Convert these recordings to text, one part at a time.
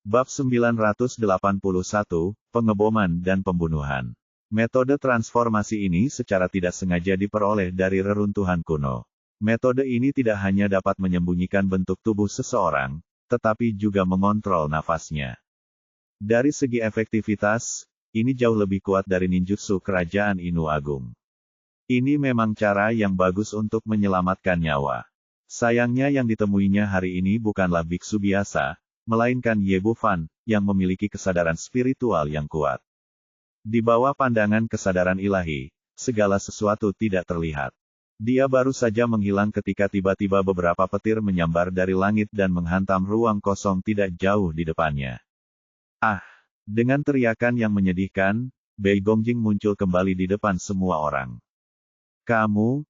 Bab 981, Pengeboman dan Pembunuhan. Metode transformasi ini secara tidak sengaja diperoleh dari reruntuhan kuno. Metode ini tidak hanya dapat menyembunyikan bentuk tubuh seseorang, tetapi juga mengontrol nafasnya. Dari segi efektivitas, ini jauh lebih kuat dari ninjutsu kerajaan Inu Agung. Ini memang cara yang bagus untuk menyelamatkan nyawa. Sayangnya yang ditemuinya hari ini bukanlah biksu biasa, melainkan Ye Bufan, yang memiliki kesadaran spiritual yang kuat. Di bawah pandangan kesadaran ilahi, segala sesuatu tidak terlihat. Dia baru saja menghilang ketika tiba-tiba beberapa petir menyambar dari langit dan menghantam ruang kosong tidak jauh di depannya. Ah! Dengan teriakan yang menyedihkan, Bei Gongjing muncul kembali di depan semua orang. Kamu,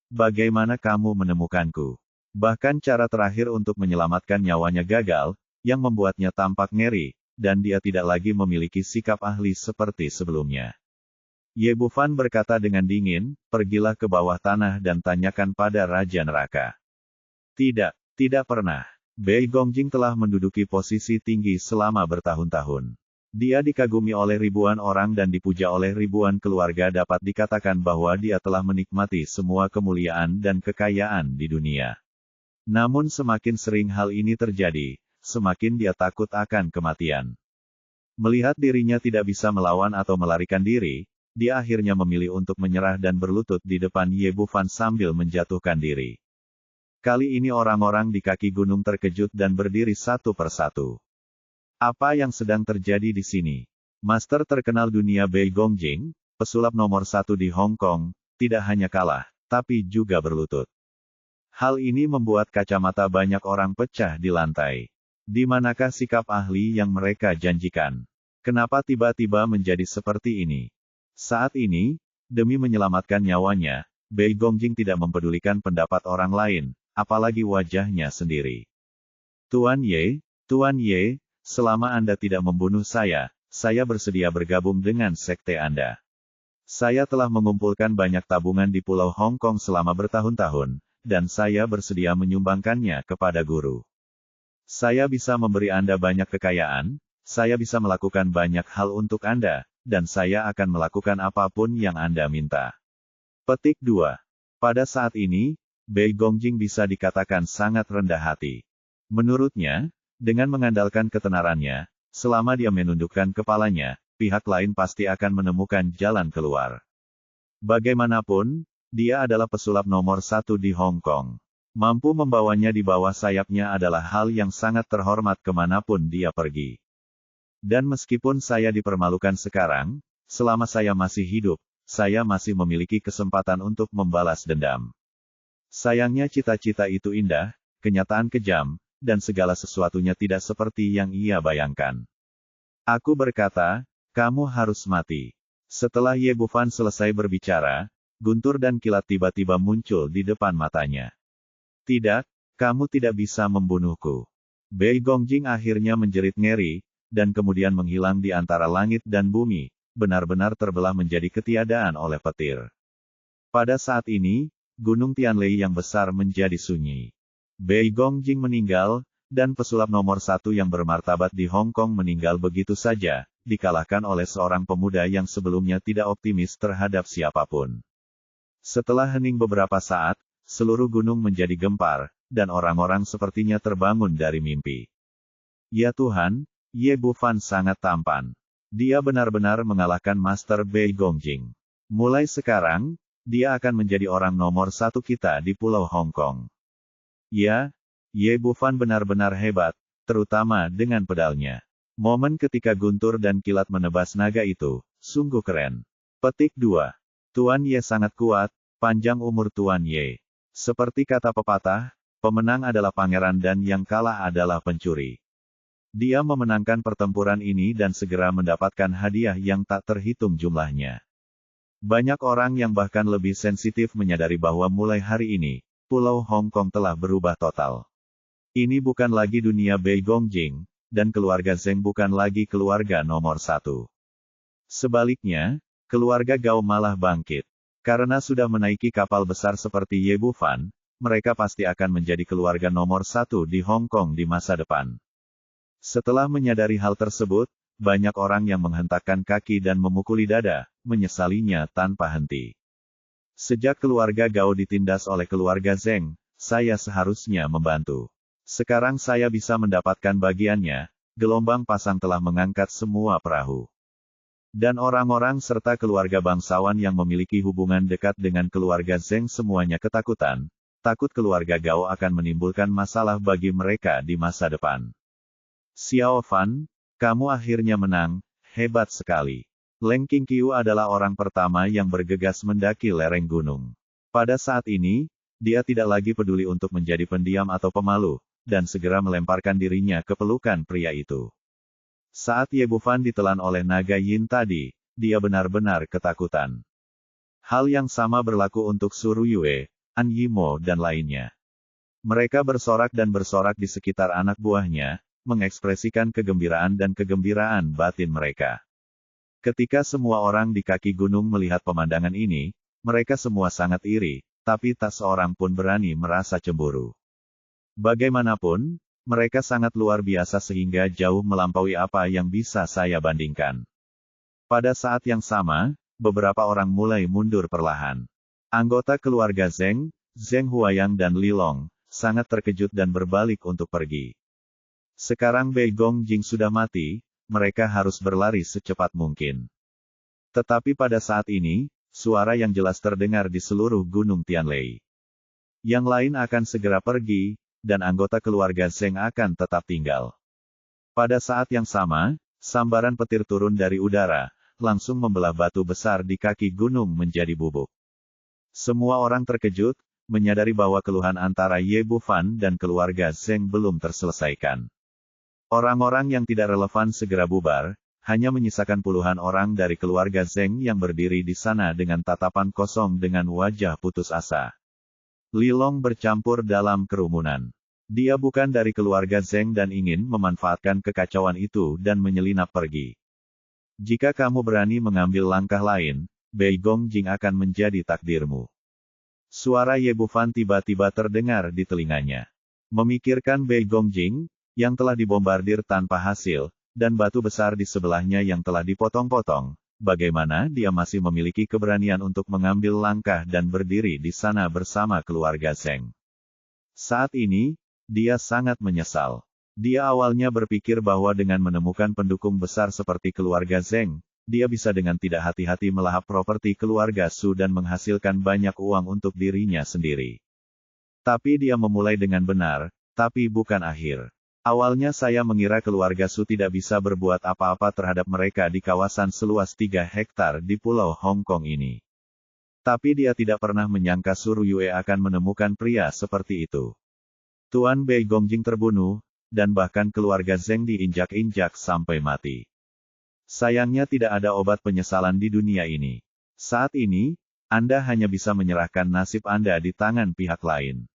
bagaimana kamu menemukanku? Bahkan cara terakhir untuk menyelamatkan nyawanya gagal, yang membuatnya tampak ngeri, dan dia tidak lagi memiliki sikap ahli seperti sebelumnya. Ye Bufan berkata dengan dingin, pergilah ke bawah tanah dan tanyakan pada Raja Neraka. Tidak pernah. Bei Gongjing telah menduduki posisi tinggi selama bertahun-tahun. Dia dikagumi oleh ribuan orang dan dipuja oleh ribuan keluarga, dapat dikatakan bahwa dia telah menikmati semua kemuliaan dan kekayaan di dunia. Namun semakin sering hal ini terjadi, semakin dia takut akan kematian. Melihat dirinya tidak bisa melawan atau melarikan diri, dia akhirnya memilih untuk menyerah dan berlutut di depan Ye Bufan sambil menjatuhkan diri. Kali ini orang-orang di kaki gunung terkejut dan berdiri satu persatu. Apa yang sedang terjadi di sini? Master terkenal dunia Bei Gongjing, pesulap nomor 1 di Hong Kong, tidak hanya kalah, tapi juga berlutut. Hal ini membuat kacamata banyak orang pecah di lantai. Di manakah sikap ahli yang mereka janjikan? Kenapa tiba-tiba menjadi seperti ini? Saat ini, demi menyelamatkan nyawanya, Bei Gongjing tidak mempedulikan pendapat orang lain, apalagi wajahnya sendiri. Tuan Ye, selama Anda tidak membunuh saya bersedia bergabung dengan sekte Anda. Saya telah mengumpulkan banyak tabungan di Pulau Hong Kong selama bertahun-tahun, dan saya bersedia menyumbangkannya kepada guru. Saya bisa memberi Anda banyak kekayaan, saya bisa melakukan banyak hal untuk Anda, dan saya akan melakukan apapun yang Anda minta. Petik 2. Pada saat ini, Bei Gongjing bisa dikatakan sangat rendah hati. Menurutnya, dengan mengandalkan ketenarannya, selama dia menundukkan kepalanya, pihak lain pasti akan menemukan jalan keluar. Bagaimanapun, dia adalah pesulap nomor 1 di Hong Kong. Mampu membawanya di bawah sayapnya adalah hal yang sangat terhormat kemanapun dia pergi. Dan meskipun saya dipermalukan sekarang, selama saya masih hidup, saya masih memiliki kesempatan untuk membalas dendam. Sayangnya cita-cita itu indah, kenyataan kejam, dan segala sesuatunya tidak seperti yang ia bayangkan. Aku berkata, kamu harus mati. Setelah Ye Bufan selesai berbicara, guntur dan kilat tiba-tiba muncul di depan matanya. Tidak, kamu tidak bisa membunuhku. Bei Gongjing akhirnya menjerit ngeri, dan kemudian menghilang di antara langit dan bumi, benar-benar terbelah menjadi ketiadaan oleh petir. Pada saat ini, Gunung Tianlei yang besar menjadi sunyi. Bei Gongjing meninggal, dan pesulap nomor 1 yang bermartabat di Hong Kong meninggal begitu saja, dikalahkan oleh seorang pemuda yang sebelumnya tidak optimis terhadap siapapun. Setelah hening beberapa saat, seluruh gunung menjadi gempar, dan orang-orang sepertinya terbangun dari mimpi. Ya Tuhan, Ye Bufan sangat tampan. Dia benar-benar mengalahkan Master Bei Gongjing. Mulai sekarang, dia akan menjadi orang nomor 1 kita di Pulau Hong Kong. Ya, Ye Bufan benar-benar hebat, terutama dengan pedalnya. Momen ketika guntur dan kilat menebas naga itu, sungguh keren. Petik 2. Tuan Ye sangat kuat, panjang umur Tuan Ye. Seperti kata pepatah, pemenang adalah pangeran dan yang kalah adalah pencuri. Dia memenangkan pertempuran ini dan segera mendapatkan hadiah yang tak terhitung jumlahnya. Banyak orang yang bahkan lebih sensitif menyadari bahwa mulai hari ini, Pulau Hong Kong telah berubah total. Ini bukan lagi dunia Bei Gongjing, dan keluarga Zheng bukan lagi keluarga nomor 1. Sebaliknya, keluarga Gao malah bangkit. Karena sudah menaiki kapal besar seperti Ye Bufan, mereka pasti akan menjadi keluarga nomor 1 di Hong Kong di masa depan. Setelah menyadari hal tersebut, banyak orang yang menghentakkan kaki dan memukuli dada, menyesalinya tanpa henti. Sejak keluarga Gao ditindas oleh keluarga Zheng, saya seharusnya membantu. Sekarang saya bisa mendapatkan bagiannya, gelombang pasang telah mengangkat semua perahu. Dan orang-orang serta keluarga bangsawan yang memiliki hubungan dekat dengan keluarga Zheng semuanya ketakutan, takut keluarga Gao akan menimbulkan masalah bagi mereka di masa depan. Xiao Fan, kamu akhirnya menang, hebat sekali. Leng Qingqiu adalah orang pertama yang bergegas mendaki lereng gunung. Pada saat ini, dia tidak lagi peduli untuk menjadi pendiam atau pemalu, dan segera melemparkan dirinya ke pelukan pria itu. Saat Ye Bufan ditelan oleh naga Yin tadi, dia benar-benar ketakutan. Hal yang sama berlaku untuk Suru Yue, An Yimo dan lainnya. Mereka bersorak dan bersorak di sekitar anak buahnya, mengekspresikan kegembiraan dan kegembiraan batin mereka. Ketika semua orang di kaki gunung melihat pemandangan ini, mereka semua sangat iri, tapi tak seorang pun berani merasa cemburu. Bagaimanapun, mereka sangat luar biasa sehingga jauh melampaui apa yang bisa saya bandingkan. Pada saat yang sama, beberapa orang mulai mundur perlahan. Anggota keluarga Zheng, Zheng Huayang dan Li Long, sangat terkejut dan berbalik untuk pergi. Sekarang Bei Gongjing sudah mati, mereka harus berlari secepat mungkin. Tetapi pada saat ini, suara yang jelas terdengar di seluruh gunung Tianlei. Yang lain akan segera pergi, dan anggota keluarga Zheng akan tetap tinggal. Pada saat yang sama, sambaran petir turun dari udara, langsung membelah batu besar di kaki gunung menjadi bubuk. Semua orang terkejut, menyadari bahwa keluhan antara Ye Bufan dan keluarga Zheng belum terselesaikan. Orang-orang yang tidak relevan segera bubar, hanya menyisakan puluhan orang dari keluarga Zheng yang berdiri di sana dengan tatapan kosong dengan wajah putus asa. Li Long bercampur dalam kerumunan. Dia bukan dari keluarga Zheng dan ingin memanfaatkan kekacauan itu dan menyelinap pergi. Jika kamu berani mengambil langkah lain, Bei Gongjing akan menjadi takdirmu. Suara Ye Bufan tiba-tiba terdengar di telinganya. Memikirkan Bei Gongjing, yang telah dibombardir tanpa hasil, dan batu besar di sebelahnya yang telah dipotong-potong, bagaimana dia masih memiliki keberanian untuk mengambil langkah dan berdiri di sana bersama keluarga Zheng. Saat ini, dia sangat menyesal. Dia awalnya berpikir bahwa dengan menemukan pendukung besar seperti keluarga Zheng, dia bisa dengan tidak hati-hati melahap properti keluarga Su dan menghasilkan banyak uang untuk dirinya sendiri. Tapi dia memulai dengan benar, tapi bukan akhir. Awalnya saya mengira keluarga Su tidak bisa berbuat apa-apa terhadap mereka di kawasan seluas 3 hektar di Pulau Hong Kong ini. Tapi dia tidak pernah menyangka Suru Yue akan menemukan pria seperti itu. Tuan Bei Gongjing terbunuh, dan bahkan keluarga Zheng diinjak-injak sampai mati. Sayangnya tidak ada obat penyesalan di dunia ini. Saat ini, Anda hanya bisa menyerahkan nasib Anda di tangan pihak lain.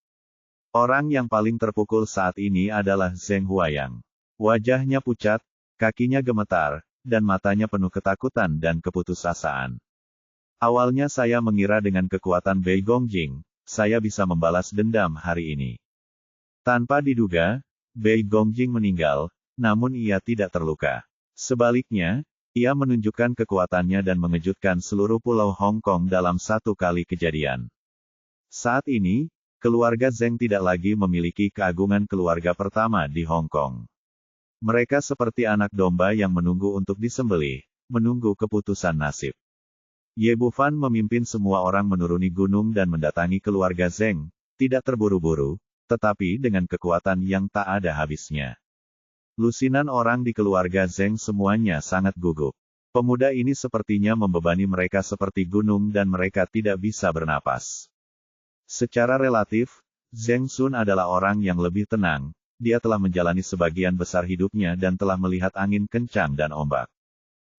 Orang yang paling terpukul saat ini adalah Zheng Huayang. Wajahnya pucat, kakinya gemetar, dan matanya penuh ketakutan dan keputusasaan. Awalnya saya mengira dengan kekuatan Bei Gongjing, saya bisa membalas dendam hari ini. Tanpa diduga, Bei Gongjing meninggal, namun ia tidak terluka. Sebaliknya, ia menunjukkan kekuatannya dan mengejutkan seluruh Pulau Hong Kong dalam satu kali kejadian. Saat ini, keluarga Zheng tidak lagi memiliki keagungan keluarga pertama di Hong Kong. Mereka seperti anak domba yang menunggu untuk disembelih, menunggu keputusan nasib. Ye Bufan memimpin semua orang menuruni gunung dan mendatangi keluarga Zheng, tidak terburu-buru, tetapi dengan kekuatan yang tak ada habisnya. Lusinan orang di keluarga Zheng semuanya sangat gugup. Pemuda ini sepertinya membebani mereka seperti gunung dan mereka tidak bisa bernapas. Secara relatif, Zheng Sun adalah orang yang lebih tenang, dia telah menjalani sebagian besar hidupnya dan telah melihat angin kencang dan ombak.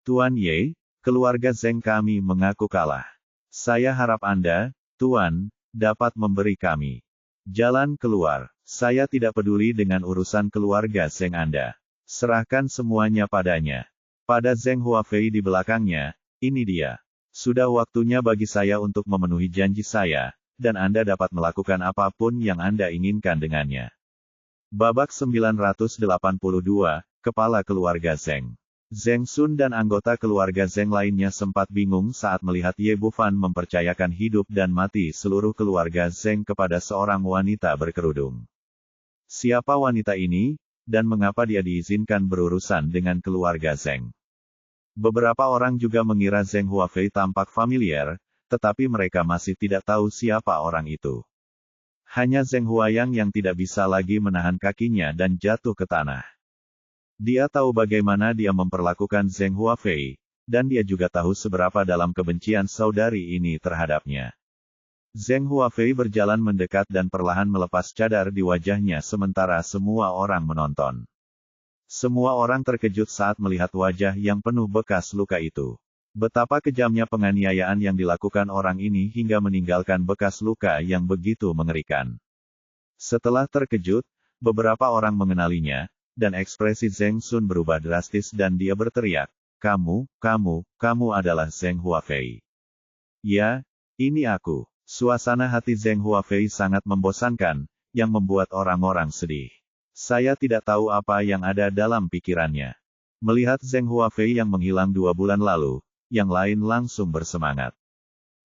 Tuan Ye, keluarga Zheng kami mengaku kalah. Saya harap Anda, Tuan, dapat memberi kami jalan keluar. Saya tidak peduli dengan urusan keluarga Zheng Anda. Serahkan semuanya padanya. Pada Zheng Huafei di belakangnya, ini dia. Sudah waktunya bagi saya untuk memenuhi janji saya, dan Anda dapat melakukan apapun yang Anda inginkan dengannya. Babak 982, kepala keluarga Zheng. Zheng Sun dan anggota keluarga Zheng lainnya sempat bingung saat melihat Ye Bufan mempercayakan hidup dan mati seluruh keluarga Zheng kepada seorang wanita berkerudung. Siapa wanita ini, dan mengapa dia diizinkan berurusan dengan keluarga Zheng? Beberapa orang juga mengira Zheng Huafei tampak familiar, tetapi mereka masih tidak tahu siapa orang itu. Hanya Zheng Huayang yang tidak bisa lagi menahan kakinya dan jatuh ke tanah. Dia tahu bagaimana dia memperlakukan Zheng Huafei, dan dia juga tahu seberapa dalam kebencian saudari ini terhadapnya. Zheng Huafei berjalan mendekat dan perlahan melepas cadar di wajahnya sementara semua orang menonton. Semua orang terkejut saat melihat wajah yang penuh bekas luka itu. Betapa kejamnya penganiayaan yang dilakukan orang ini hingga meninggalkan bekas luka yang begitu mengerikan. Setelah terkejut, beberapa orang mengenalinya, dan ekspresi Zheng Sun berubah drastis dan dia berteriak, kamu adalah Zheng Huafei. Ya, ini aku. Suasana hati Zheng Huafei sangat membosankan, yang membuat orang-orang sedih. Saya tidak tahu apa yang ada dalam pikirannya. Melihat Zheng Huafei yang menghilang 2 bulan lalu, yang lain langsung bersemangat.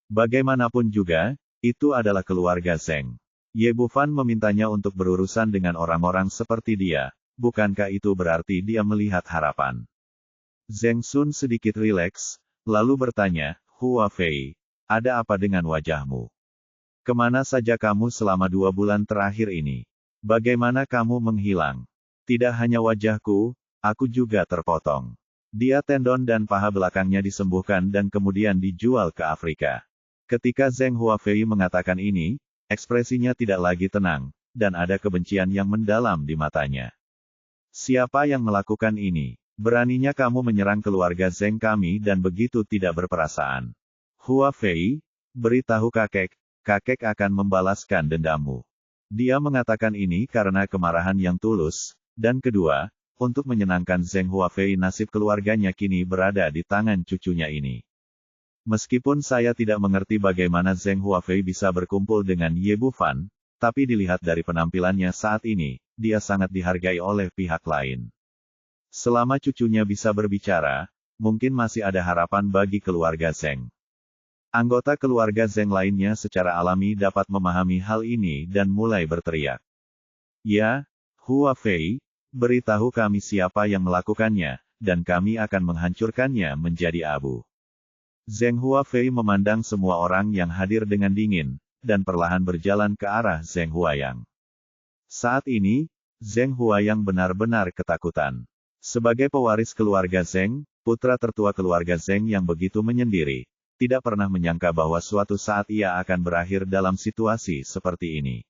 Bagaimanapun juga, itu adalah keluarga Zheng. Ye Bufan memintanya untuk berurusan dengan orang-orang seperti dia, bukankah itu berarti dia melihat harapan? Zheng Sun sedikit rileks, lalu bertanya, Huafei, ada apa dengan wajahmu? Kemana saja kamu selama 2 bulan terakhir ini? Bagaimana kamu menghilang? Tidak hanya wajahku, aku juga terpotong. Dia tendon dan paha belakangnya disembuhkan dan kemudian dijual ke Afrika. Ketika Zheng Huafei mengatakan ini, ekspresinya tidak lagi tenang, dan ada kebencian yang mendalam di matanya. Siapa yang melakukan ini? Beraninya kamu menyerang keluarga Zheng kami dan begitu tidak berperasaan. Huafei, beritahu kakek akan membalaskan dendammu. Dia mengatakan ini karena kemarahan yang tulus, dan kedua, untuk menyenangkan Zheng Huafei nasib keluarganya kini berada di tangan cucunya ini. Meskipun saya tidak mengerti bagaimana Zheng Huafei bisa berkumpul dengan Ye Bufan, tapi dilihat dari penampilannya saat ini, dia sangat dihargai oleh pihak lain. Selama cucunya bisa berbicara, mungkin masih ada harapan bagi keluarga Zheng. Anggota keluarga Zheng lainnya secara alami dapat memahami hal ini dan mulai berteriak. Ya, Huafei, beritahu kami siapa yang melakukannya, dan kami akan menghancurkannya menjadi abu. Zheng Huafei memandang semua orang yang hadir dengan dingin, dan perlahan berjalan ke arah Zheng Huayang. Saat ini, Zheng Huayang benar-benar ketakutan. Sebagai pewaris keluarga Zheng, putra tertua keluarga Zheng yang begitu menyendiri, tidak pernah menyangka bahwa suatu saat ia akan berakhir dalam situasi seperti ini.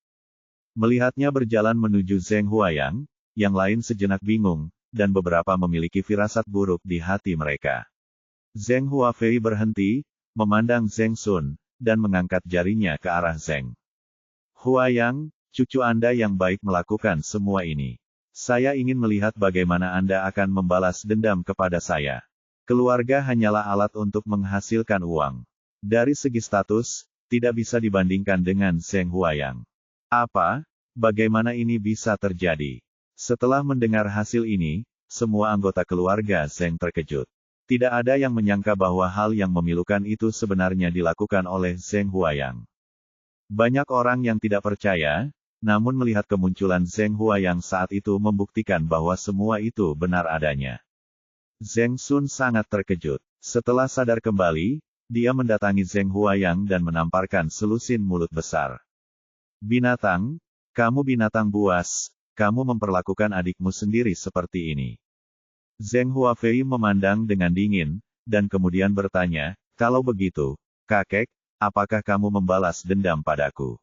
Melihatnya berjalan menuju Zheng Huayang, yang lain sejenak bingung, dan beberapa memiliki firasat buruk di hati mereka. Zheng Huafei berhenti, memandang Zheng Sun, dan mengangkat jarinya ke arah Zheng. Huayang, cucu Anda yang baik melakukan semua ini. Saya ingin melihat bagaimana Anda akan membalas dendam kepada saya. Keluarga hanyalah alat untuk menghasilkan uang. Dari segi status, tidak bisa dibandingkan dengan Zheng Huayang. Apa? Bagaimana ini bisa terjadi? Setelah mendengar hasil ini, semua anggota keluarga Zheng terkejut. Tidak ada yang menyangka bahwa hal yang memilukan itu sebenarnya dilakukan oleh Zheng Huayang. Banyak orang yang tidak percaya, namun melihat kemunculan Zheng Huayang saat itu membuktikan bahwa semua itu benar adanya. Zheng Sun sangat terkejut. Setelah sadar kembali, dia mendatangi Zheng Huayang dan menamparkan selusin mulut besar. Binatang, kamu binatang buas, kamu memperlakukan adikmu sendiri seperti ini. Zheng Huafei memandang dengan dingin, dan kemudian bertanya, kalau begitu, kakek, apakah kamu membalas dendam padaku?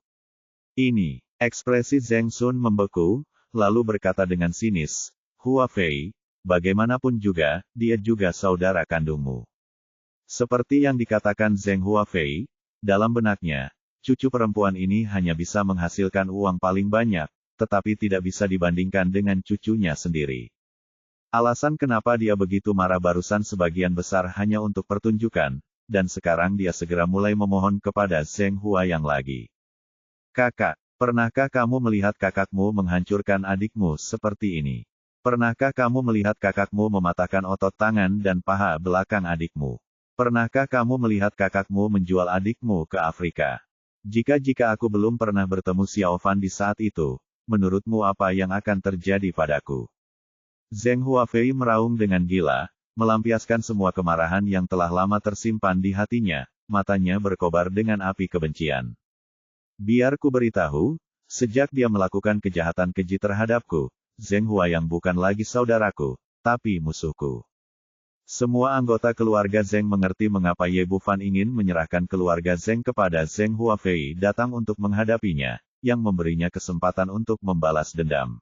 Ini, ekspresi Zheng Sun membeku, lalu berkata dengan sinis, Huafei, bagaimanapun juga, dia juga saudara kandungmu. Seperti yang dikatakan Zheng Huafei, dalam benaknya, cucu perempuan ini hanya bisa menghasilkan uang paling banyak, tetapi tidak bisa dibandingkan dengan cucunya sendiri. Alasan kenapa dia begitu marah barusan sebagian besar hanya untuk pertunjukan, dan sekarang dia segera mulai memohon kepada Zheng Huayang lagi. Kakak, pernahkah kamu melihat kakakmu menghancurkan adikmu seperti ini? Pernahkah kamu melihat kakakmu mematahkan otot tangan dan paha belakang adikmu? Pernahkah kamu melihat kakakmu menjual adikmu ke Afrika? Jika aku belum pernah bertemu Xiaofan di saat itu, menurutmu apa yang akan terjadi padaku? Zheng Huafei meraung dengan gila, melampiaskan semua kemarahan yang telah lama tersimpan di hatinya, matanya berkobar dengan api kebencian. Biar ku beritahu, sejak dia melakukan kejahatan keji terhadapku, Zheng Huayang bukan lagi saudaraku, tapi musuhku. Semua anggota keluarga Zheng mengerti mengapa Ye Bufan ingin menyerahkan keluarga Zheng kepada Zheng Huafei datang untuk menghadapinya, yang memberinya kesempatan untuk membalas dendam.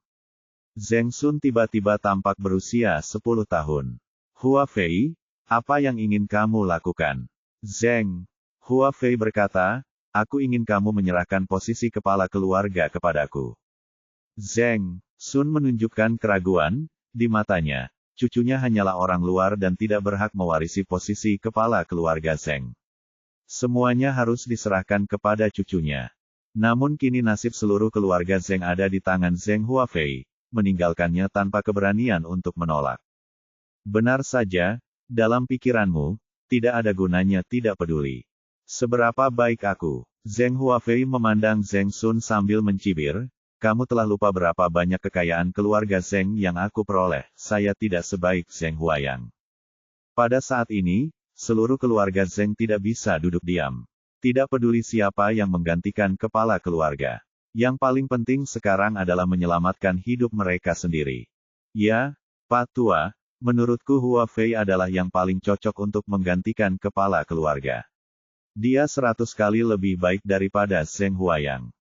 Zheng Sun tiba-tiba tampak berusia 10 tahun. Huafei, apa yang ingin kamu lakukan? Zheng Huafei berkata, aku ingin kamu menyerahkan posisi kepala keluarga kepadaku. Zheng Sun menunjukkan keraguan di matanya. Cucunya hanyalah orang luar dan tidak berhak mewarisi posisi kepala keluarga Zheng. Semuanya harus diserahkan kepada cucunya. Namun kini nasib seluruh keluarga Zheng ada di tangan Zheng Huafei, meninggalkannya tanpa keberanian untuk menolak. Benar saja, dalam pikiranmu, tidak ada gunanya tidak peduli. Seberapa baik aku? Zheng Huafei memandang Zheng Sun sambil mencibir, kamu telah lupa berapa banyak kekayaan keluarga Zheng yang aku peroleh, saya tidak sebaik Zheng Huayang. Pada saat ini, seluruh keluarga Zheng tidak bisa duduk diam. Tidak peduli siapa yang menggantikan kepala keluarga. Yang paling penting sekarang adalah menyelamatkan hidup mereka sendiri. Ya, Pak Tua, menurutku Huafei adalah yang paling cocok untuk menggantikan kepala keluarga. Dia 100 kali lebih baik daripada Zheng Huayang.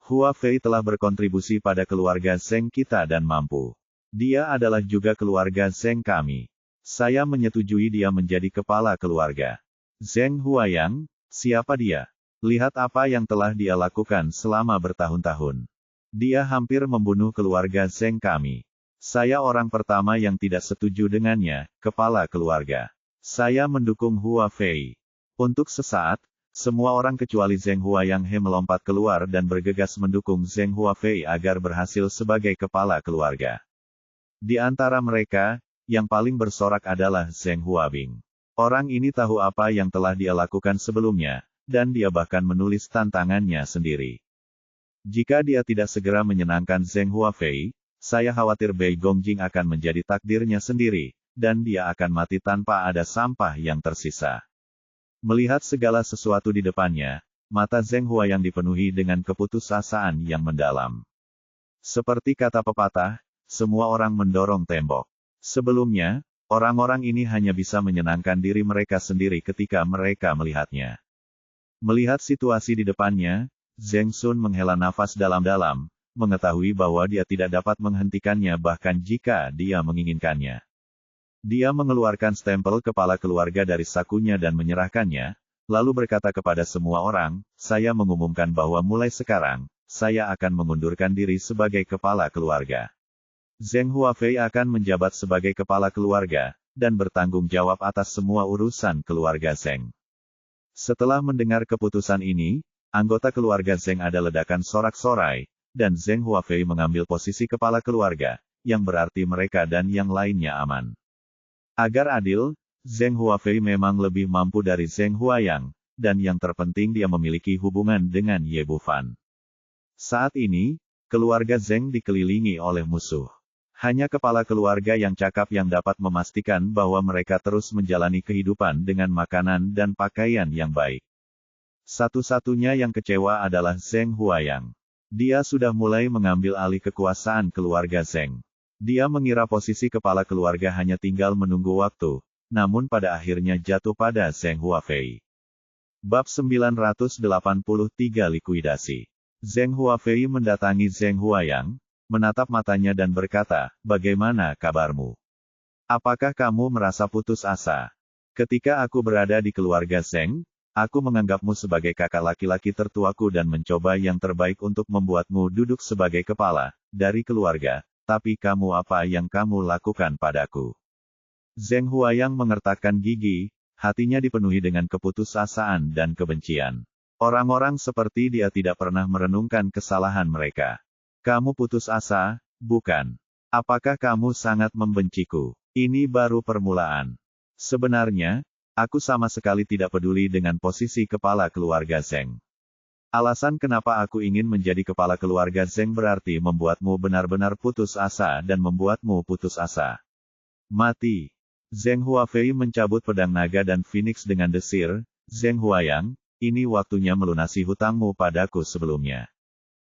Huafei telah berkontribusi pada keluarga Zheng kita dan mampu. Dia adalah juga keluarga Zheng kami. Saya menyetujui dia menjadi kepala keluarga. Zheng Huayang, siapa dia? Lihat apa yang telah dia lakukan selama bertahun-tahun. Dia hampir membunuh keluarga Zheng kami. Saya orang pertama yang tidak setuju dengannya, kepala keluarga. Saya mendukung Huafei. Untuk sesaat, semua orang kecuali Zheng Huayang melompat keluar dan bergegas mendukung Zheng Huafei agar berhasil sebagai kepala keluarga. Di antara mereka, yang paling bersorak adalah Zheng Huabing. Orang ini tahu apa yang telah dia lakukan sebelumnya, dan dia bahkan menulis tantangannya sendiri. Jika dia tidak segera menyenangkan Zheng Huafei, saya khawatir Bei Gongjing akan menjadi takdirnya sendiri, dan dia akan mati tanpa ada sampah yang tersisa. Melihat segala sesuatu di depannya, mata Zheng Huayang dipenuhi dengan keputusasaan yang mendalam. Seperti kata pepatah, semua orang mendorong tembok. Sebelumnya, orang-orang ini hanya bisa menyenangkan diri mereka sendiri ketika mereka melihatnya. Melihat situasi di depannya, Zheng Sun menghela nafas dalam-dalam, mengetahui bahwa dia tidak dapat menghentikannya bahkan jika dia menginginkannya. Dia mengeluarkan stempel kepala keluarga dari sakunya dan menyerahkannya, lalu berkata kepada semua orang, saya mengumumkan bahwa mulai sekarang, saya akan mengundurkan diri sebagai kepala keluarga. Zheng Huafei akan menjabat sebagai kepala keluarga, dan bertanggung jawab atas semua urusan keluarga Zheng. Setelah mendengar keputusan ini, anggota keluarga Zheng ada ledakan sorak-sorai, dan Zheng Huafei mengambil posisi kepala keluarga, yang berarti mereka dan yang lainnya aman. Agar adil, Zheng Huafei memang lebih mampu dari Zheng Huayang, dan yang terpenting dia memiliki hubungan dengan Ye Bufan. Saat ini, keluarga Zheng dikelilingi oleh musuh. Hanya kepala keluarga yang cakap yang dapat memastikan bahwa mereka terus menjalani kehidupan dengan makanan dan pakaian yang baik. Satu-satunya yang kecewa adalah Zheng Huayang. Dia sudah mulai mengambil alih kekuasaan keluarga Zheng. Dia mengira posisi kepala keluarga hanya tinggal menunggu waktu, namun pada akhirnya jatuh pada Zheng Huafei. Bab 983 Likuidasi. Zheng Huafei mendatangi Zheng Huayang, menatap matanya dan berkata, bagaimana kabarmu? Apakah kamu merasa putus asa? Ketika aku berada di keluarga Zheng, aku menganggapmu sebagai kakak laki-laki tertuaku dan mencoba yang terbaik untuk membuatmu duduk sebagai kepala dari keluarga. Tapi kamu apa yang kamu lakukan padaku? Zheng Huayang mengertakkan gigi, hatinya dipenuhi dengan keputusasaan dan kebencian. Orang-orang seperti dia tidak pernah merenungkan kesalahan mereka. Kamu putus asa, bukan? Apakah kamu sangat membenciku? Ini baru permulaan. Sebenarnya, aku sama sekali tidak peduli dengan posisi kepala keluarga Zheng. Alasan kenapa aku ingin menjadi kepala keluarga Zheng berarti membuatmu benar-benar putus asa dan membuatmu putus asa. Mati. Zheng Huafei mencabut pedang naga dan Phoenix dengan desir, Zheng Huayang, ini waktunya melunasi hutangmu padaku sebelumnya.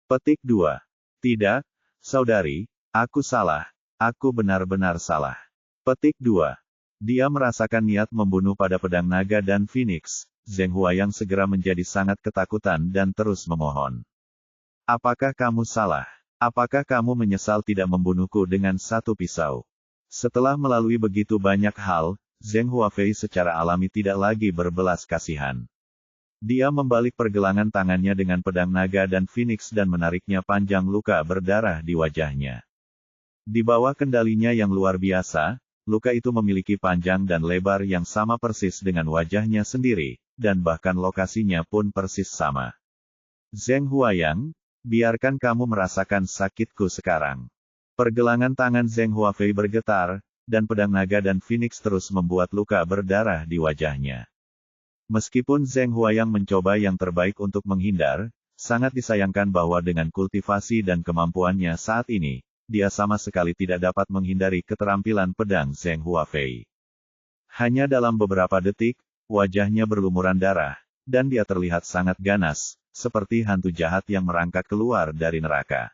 Petik 2. Tidak, saudari, aku salah. Aku benar-benar salah. Petik 2. Dia merasakan niat membunuh pada pedang naga dan Phoenix. Zheng Huayang segera menjadi sangat ketakutan dan terus memohon. Apakah kamu salah? Apakah kamu menyesal tidak membunuhku dengan satu pisau? Setelah melalui begitu banyak hal, Zheng Huafei secara alami tidak lagi berbelas kasihan. Dia membalik pergelangan tangannya dengan pedang naga dan Phoenix dan menariknya panjang luka berdarah di wajahnya. Di bawah kendalinya yang luar biasa, luka itu memiliki panjang dan lebar yang sama persis dengan wajahnya sendiri, dan bahkan lokasinya pun persis sama. Zheng Huayang, biarkan kamu merasakan sakitku sekarang. Pergelangan tangan Zheng Huafei bergetar, dan pedang naga dan Phoenix terus membuat luka berdarah di wajahnya. Meskipun Zheng Huayang mencoba yang terbaik untuk menghindar, sangat disayangkan bahwa dengan kultivasi dan kemampuannya saat ini, dia sama sekali tidak dapat menghindari keterampilan pedang Zheng Huafei. Hanya dalam beberapa detik, wajahnya berlumuran darah, dan dia terlihat sangat ganas, seperti hantu jahat yang merangkak keluar dari neraka.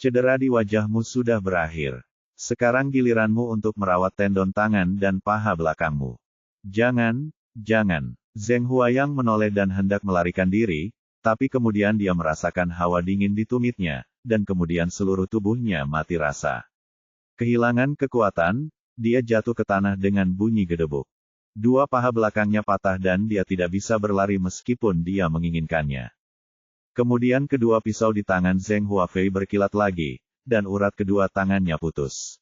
Cedera di wajahmu sudah berakhir. Sekarang giliranmu untuk merawat tendon tangan dan paha belakangmu. Jangan, jangan. Zheng Huayang menoleh dan hendak melarikan diri, tapi kemudian dia merasakan hawa dingin di tumitnya, dan kemudian seluruh tubuhnya mati rasa. Kehilangan kekuatan, dia jatuh ke tanah dengan bunyi gedebuk. Dua paha belakangnya patah dan dia tidak bisa berlari meskipun dia menginginkannya. Kemudian kedua pisau di tangan Zheng Huafei berkilat lagi, dan urat kedua tangannya putus.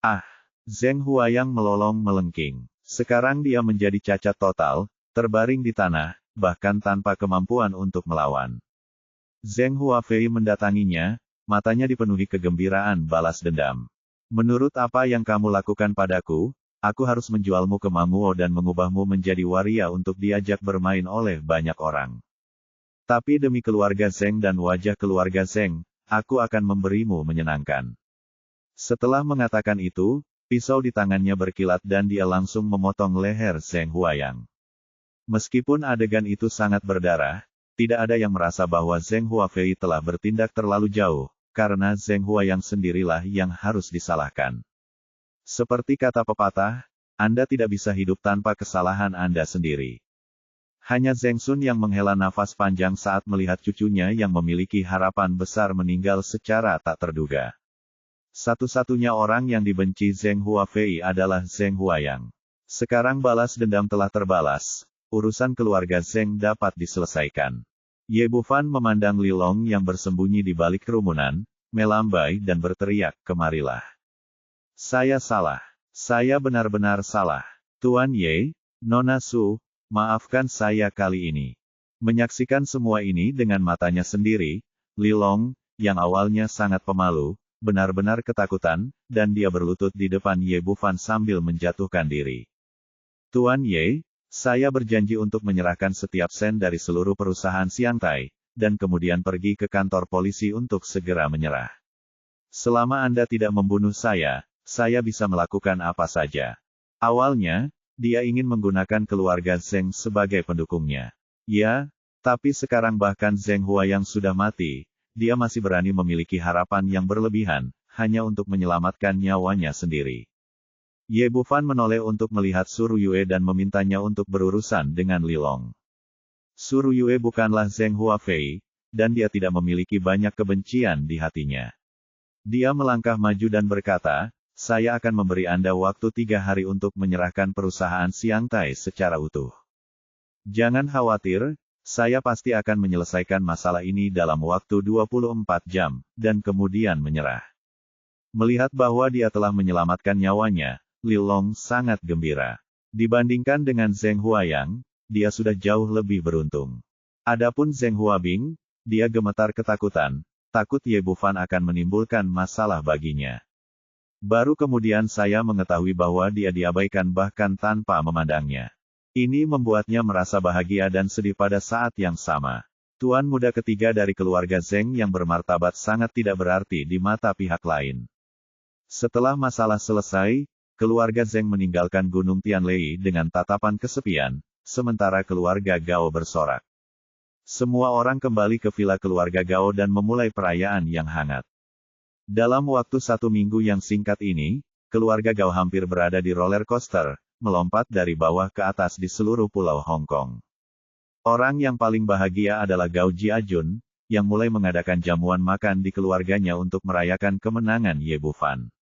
Ah! Zheng Huayang melolong melengking. Sekarang dia menjadi cacat total, terbaring di tanah, bahkan tanpa kemampuan untuk melawan. Zheng Huafei mendatanginya, matanya dipenuhi kegembiraan balas dendam. Menurut apa yang kamu lakukan padaku, aku harus menjualmu ke Manguo dan mengubahmu menjadi waria untuk diajak bermain oleh banyak orang. Tapi demi keluarga Zheng dan wajah keluarga Zheng, aku akan memberimu menyenangkan. Setelah mengatakan itu, pisau di tangannya berkilat dan dia langsung memotong leher Zheng Huayang. Meskipun adegan itu sangat berdarah, tidak ada yang merasa bahwa Zheng Huafei telah bertindak terlalu jauh, karena Zheng Huayang sendirilah yang harus disalahkan. Seperti kata pepatah, Anda tidak bisa hidup tanpa kesalahan Anda sendiri. Hanya Zheng Sun yang menghela nafas panjang saat melihat cucunya yang memiliki harapan besar meninggal secara tak terduga. Satu-satunya orang yang dibenci Zheng Huafei adalah Zheng Huayang. Sekarang balas dendam telah terbalas, urusan keluarga Zheng dapat diselesaikan. Ye Bufan memandang Li Long yang bersembunyi di balik kerumunan, melambai dan berteriak, kemarilah. Saya salah. Saya benar-benar salah. Tuan Ye, Nona Su, maafkan saya kali ini. Menyaksikan semua ini dengan matanya sendiri, Li Long, yang awalnya sangat pemalu, benar-benar ketakutan, dan dia berlutut di depan Ye Bufan sambil menjatuhkan diri. Tuan Ye, saya berjanji untuk menyerahkan setiap sen dari seluruh perusahaan Xiangtai, dan kemudian pergi ke kantor polisi untuk segera menyerah. Selama Anda tidak membunuh saya bisa melakukan apa saja. Awalnya, dia ingin menggunakan keluarga Zheng sebagai pendukungnya. Ya, tapi sekarang bahkan Zheng Huayang sudah mati, dia masih berani memiliki harapan yang berlebihan, hanya untuk menyelamatkan nyawanya sendiri. Ye Bufan menoleh untuk melihat Su Ruyue dan memintanya untuk berurusan dengan Li Long. Su Ruyue bukanlah Zheng Huafei, dan dia tidak memiliki banyak kebencian di hatinya. Dia melangkah maju dan berkata, saya akan memberi Anda waktu 3 hari untuk menyerahkan perusahaan Xiangtai secara utuh. Jangan khawatir, saya pasti akan menyelesaikan masalah ini dalam waktu 24 jam, dan kemudian menyerah. Melihat bahwa dia telah menyelamatkan nyawanya, Li Long sangat gembira. Dibandingkan dengan Zheng Huayang, dia sudah jauh lebih beruntung. Adapun Zheng Huabing, dia gemetar ketakutan, takut Ye Bufan akan menimbulkan masalah baginya. Baru kemudian saya mengetahui bahwa dia diabaikan bahkan tanpa memandangnya. Ini membuatnya merasa bahagia dan sedih pada saat yang sama. Tuan muda ketiga dari keluarga Zheng yang bermartabat sangat tidak berarti di mata pihak lain. Setelah masalah selesai, keluarga Zheng meninggalkan Gunung Tianlei dengan tatapan kesepian, sementara keluarga Gao bersorak. Semua orang kembali ke villa keluarga Gao dan memulai perayaan yang hangat. Dalam waktu 1 minggu yang singkat ini, keluarga Gao hampir berada di roller coaster, melompat dari bawah ke atas di seluruh pulau Hong Kong. Orang yang paling bahagia adalah Gao Jiajun, yang mulai mengadakan jamuan makan di keluarganya untuk merayakan kemenangan Ye Bufan.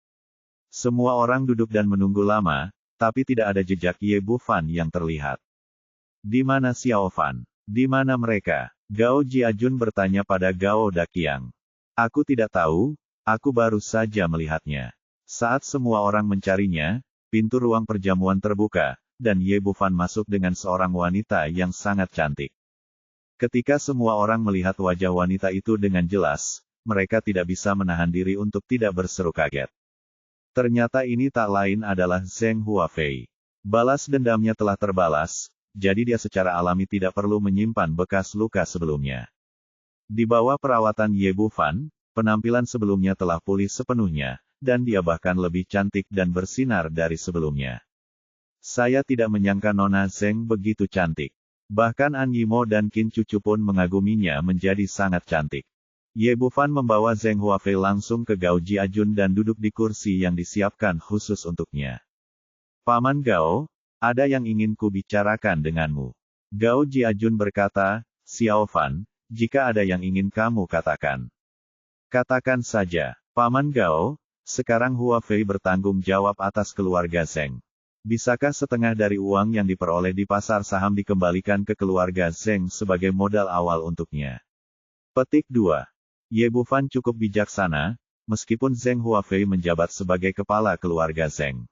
Semua orang duduk dan menunggu lama, tapi tidak ada jejak Ye Bufan yang terlihat. Di mana Xiao Fan? Di mana mereka? Gao Jiajun bertanya pada Gao Daqiang. Aku tidak tahu. Aku baru saja melihatnya. Saat semua orang mencarinya, pintu ruang perjamuan terbuka, dan Ye Bufan masuk dengan seorang wanita yang sangat cantik. Ketika semua orang melihat wajah wanita itu dengan jelas, mereka tidak bisa menahan diri untuk tidak berseru kaget. Ternyata ini tak lain adalah Zheng Huafei. Balas dendamnya telah terbalas, jadi dia secara alami tidak perlu menyimpan bekas luka sebelumnya. Di bawah perawatan Ye Bufan, penampilan sebelumnya telah pulih sepenuhnya, dan dia bahkan lebih cantik dan bersinar dari sebelumnya. Saya tidak menyangka Nona Zheng begitu cantik. Bahkan An Yimo dan Qin Cucu pun mengaguminya menjadi sangat cantik. Ye Bufan membawa Zheng Huafei langsung ke Gao Jiajun dan duduk di kursi yang disiapkan khusus untuknya. Paman Gao, ada yang ingin ku bicarakan denganmu. Gao Jiajun berkata, Xiao Fan, jika ada yang ingin kamu katakan. Katakan saja, Paman Gao, sekarang Huafei bertanggung jawab atas keluarga Zheng. Bisakah setengah dari uang yang diperoleh di pasar saham dikembalikan ke keluarga Zheng sebagai modal awal untuknya? Petik 2. Ye Bufan cukup bijaksana, meskipun Zheng Huafei menjabat sebagai kepala keluarga Zheng.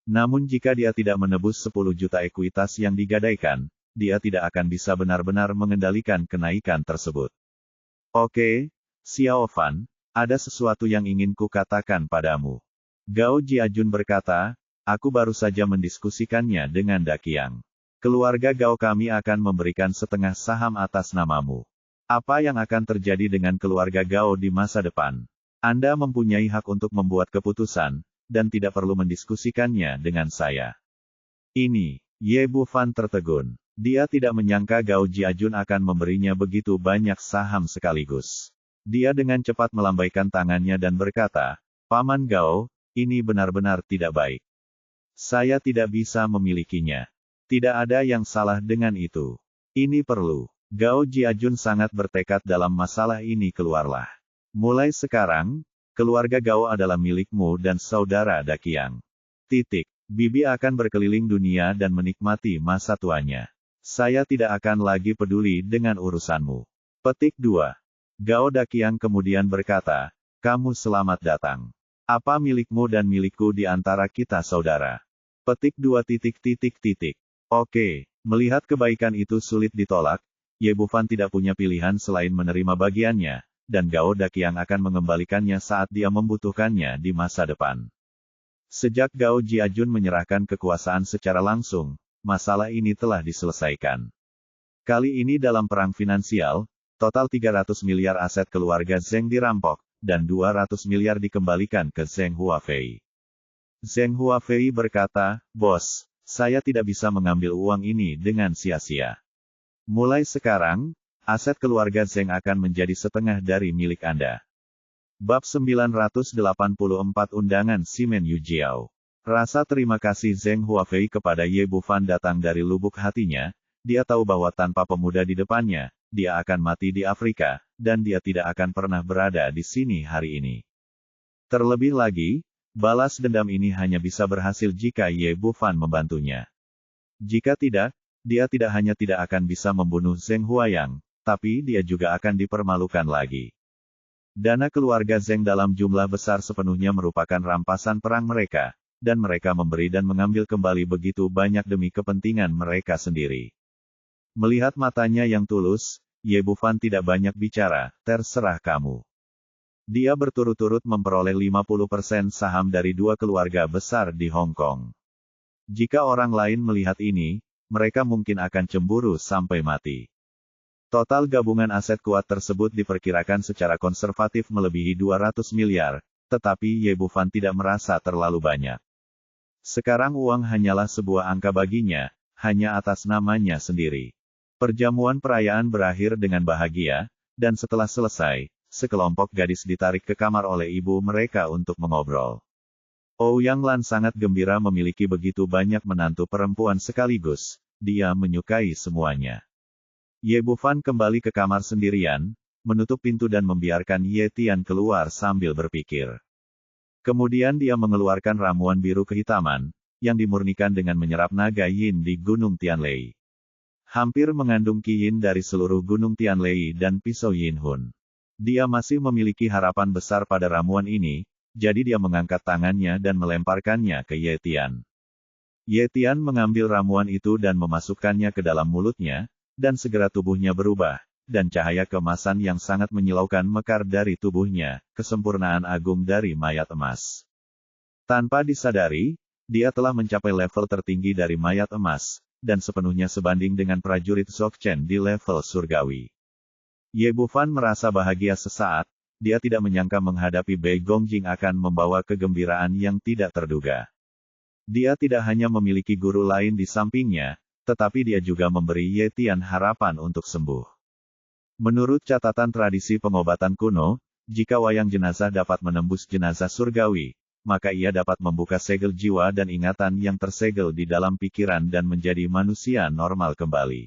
Namun jika dia tidak menebus 10 juta ekuitas yang digadaikan, dia tidak akan bisa benar-benar mengendalikan kenaikan tersebut. Oke. Xiao Fan, ada sesuatu yang ingin ku katakan padamu. Gao Jiajun berkata, aku baru saja mendiskusikannya dengan Daqiang. Keluarga Gao kami akan memberikan setengah saham atas namamu. Apa yang akan terjadi dengan keluarga Gao di masa depan? Anda mempunyai hak untuk membuat keputusan, dan tidak perlu mendiskusikannya dengan saya. Ini, Ye Bufan tertegun. Dia tidak menyangka Gao Jiajun akan memberinya begitu banyak saham sekaligus. Dia dengan cepat melambaikan tangannya dan berkata, Paman Gao, ini benar-benar tidak baik. Saya tidak bisa memilikinya. Tidak ada yang salah dengan itu. Ini perlu. Gao Jiajun sangat bertekad dalam masalah ini keluarlah. Mulai sekarang, keluarga Gao adalah milikmu dan saudara Daqiang. Bibi akan berkeliling dunia dan menikmati masa tuanya. Saya tidak akan lagi peduli dengan urusanmu. Petik 2. Gao Daqiang kemudian berkata, kamu selamat datang. Apa milikmu dan milikku di antara kita saudara? Petik 2. Oke, melihat kebaikan itu sulit ditolak, Ye Bufan tidak punya pilihan selain menerima bagiannya, dan Gao Daqiang akan mengembalikannya saat dia membutuhkannya di masa depan. Sejak Gao Jiajun menyerahkan kekuasaan secara langsung, masalah ini telah diselesaikan. Kali ini dalam perang finansial, total 300 miliar aset keluarga Zheng dirampok, dan 200 miliar dikembalikan ke Zheng Huafei. Zheng Huafei berkata, Bos, saya tidak bisa mengambil uang ini dengan sia-sia. Mulai sekarang, aset keluarga Zheng akan menjadi setengah dari milik Anda. Bab 984 Undangan Simen Yujiao. Rasa terima kasih Zheng Huafei kepada Ye Bufan datang dari lubuk hatinya. Dia tahu bahwa tanpa pemuda di depannya, dia akan mati di Afrika, dan dia tidak akan pernah berada di sini hari ini. Terlebih lagi, balas dendam ini hanya bisa berhasil jika Ye Bufan membantunya. Jika tidak, dia tidak hanya tidak akan bisa membunuh Zheng Huayang, tapi dia juga akan dipermalukan lagi. Dana keluarga Zheng dalam jumlah besar sepenuhnya merupakan rampasan perang mereka, dan mereka memberi dan mengambil kembali begitu banyak demi kepentingan mereka sendiri. Melihat matanya yang tulus, Ye Bufan tidak banyak bicara, terserah kamu. Dia berturut-turut memperoleh 50% saham dari dua keluarga besar di Hong Kong. Jika orang lain melihat ini, mereka mungkin akan cemburu sampai mati. Total gabungan aset kuat tersebut diperkirakan secara konservatif melebihi 200 miliar, tetapi Ye Bufan tidak merasa terlalu banyak. Sekarang uang hanyalah sebuah angka baginya, hanya atas namanya sendiri. Perjamuan perayaan berakhir dengan bahagia, dan setelah selesai, sekelompok gadis ditarik ke kamar oleh ibu mereka untuk mengobrol. Ouyang Lan sangat gembira memiliki begitu banyak menantu perempuan sekaligus, dia menyukai semuanya. Ye Bufan kembali ke kamar sendirian, menutup pintu dan membiarkan Ye Tian keluar sambil berpikir. Kemudian dia mengeluarkan ramuan biru kehitaman, yang dimurnikan dengan menyerap naga yin di Gunung Tianlei. Hampir mengandung Qi Yin dari seluruh Gunung Tianlei dan pisau Yin Hun. Dia masih memiliki harapan besar pada ramuan ini, jadi dia mengangkat tangannya dan melemparkannya ke Ye Tian. Ye Tian mengambil ramuan itu dan memasukkannya ke dalam mulutnya, dan segera tubuhnya berubah, dan cahaya keemasan yang sangat menyilaukan mekar dari tubuhnya, kesempurnaan agung dari mayat emas. Tanpa disadari, dia telah mencapai level tertinggi dari mayat emas, dan sepenuhnya sebanding dengan prajurit Dzogchen di level surgawi. Ye Bufan merasa bahagia sesaat, dia tidak menyangka menghadapi Bei Gongjing akan membawa kegembiraan yang tidak terduga. Dia tidak hanya memiliki guru lain di sampingnya, tetapi dia juga memberi Ye Tian harapan untuk sembuh. Menurut catatan tradisi pengobatan kuno, jika wayang jenazah dapat menembus jenazah surgawi, maka ia dapat membuka segel jiwa dan ingatan yang tersegel di dalam pikiran dan menjadi manusia normal kembali.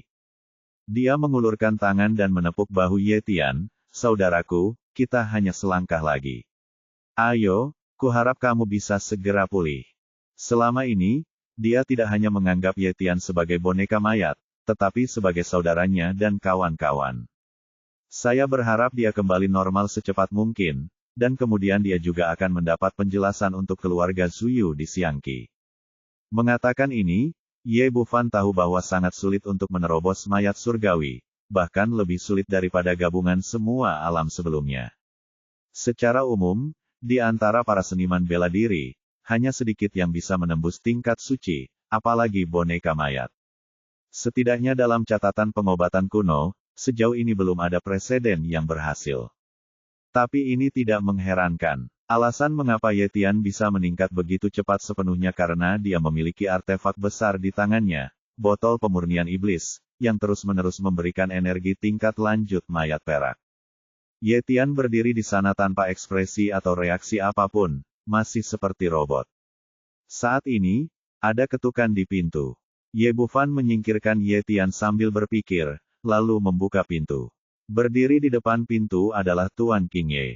Dia mengulurkan tangan dan menepuk bahu Ye Tian, "Saudaraku, kita hanya selangkah lagi. Ayo, kuharap kamu bisa segera pulih." Selama ini, dia tidak hanya menganggap Ye Tian sebagai boneka mayat, tetapi sebagai saudaranya dan kawan-kawan. Saya berharap dia kembali normal secepat mungkin, dan kemudian dia juga akan mendapat penjelasan untuk keluarga Zuyu di Xiangqi. Mengatakan ini, Ye Bufan tahu bahwa sangat sulit untuk menerobos mayat surgawi, bahkan lebih sulit daripada gabungan semua alam sebelumnya. Secara umum, di antara para seniman bela diri, hanya sedikit yang bisa menembus tingkat suci, apalagi boneka mayat. Setidaknya dalam catatan pengobatan kuno, sejauh ini belum ada preseden yang berhasil. Tapi ini tidak mengherankan. Alasan mengapa Ye Tian bisa meningkat begitu cepat sepenuhnya karena dia memiliki artefak besar di tangannya, botol pemurnian iblis, yang terus-menerus memberikan energi tingkat lanjut mayat perak. Ye Tian berdiri di sana tanpa ekspresi atau reaksi apapun, masih seperti robot. Saat ini, ada ketukan di pintu. Ye Bufan menyingkirkan Ye Tian sambil berpikir, lalu membuka pintu. Berdiri di depan pintu adalah Tuan King Ye.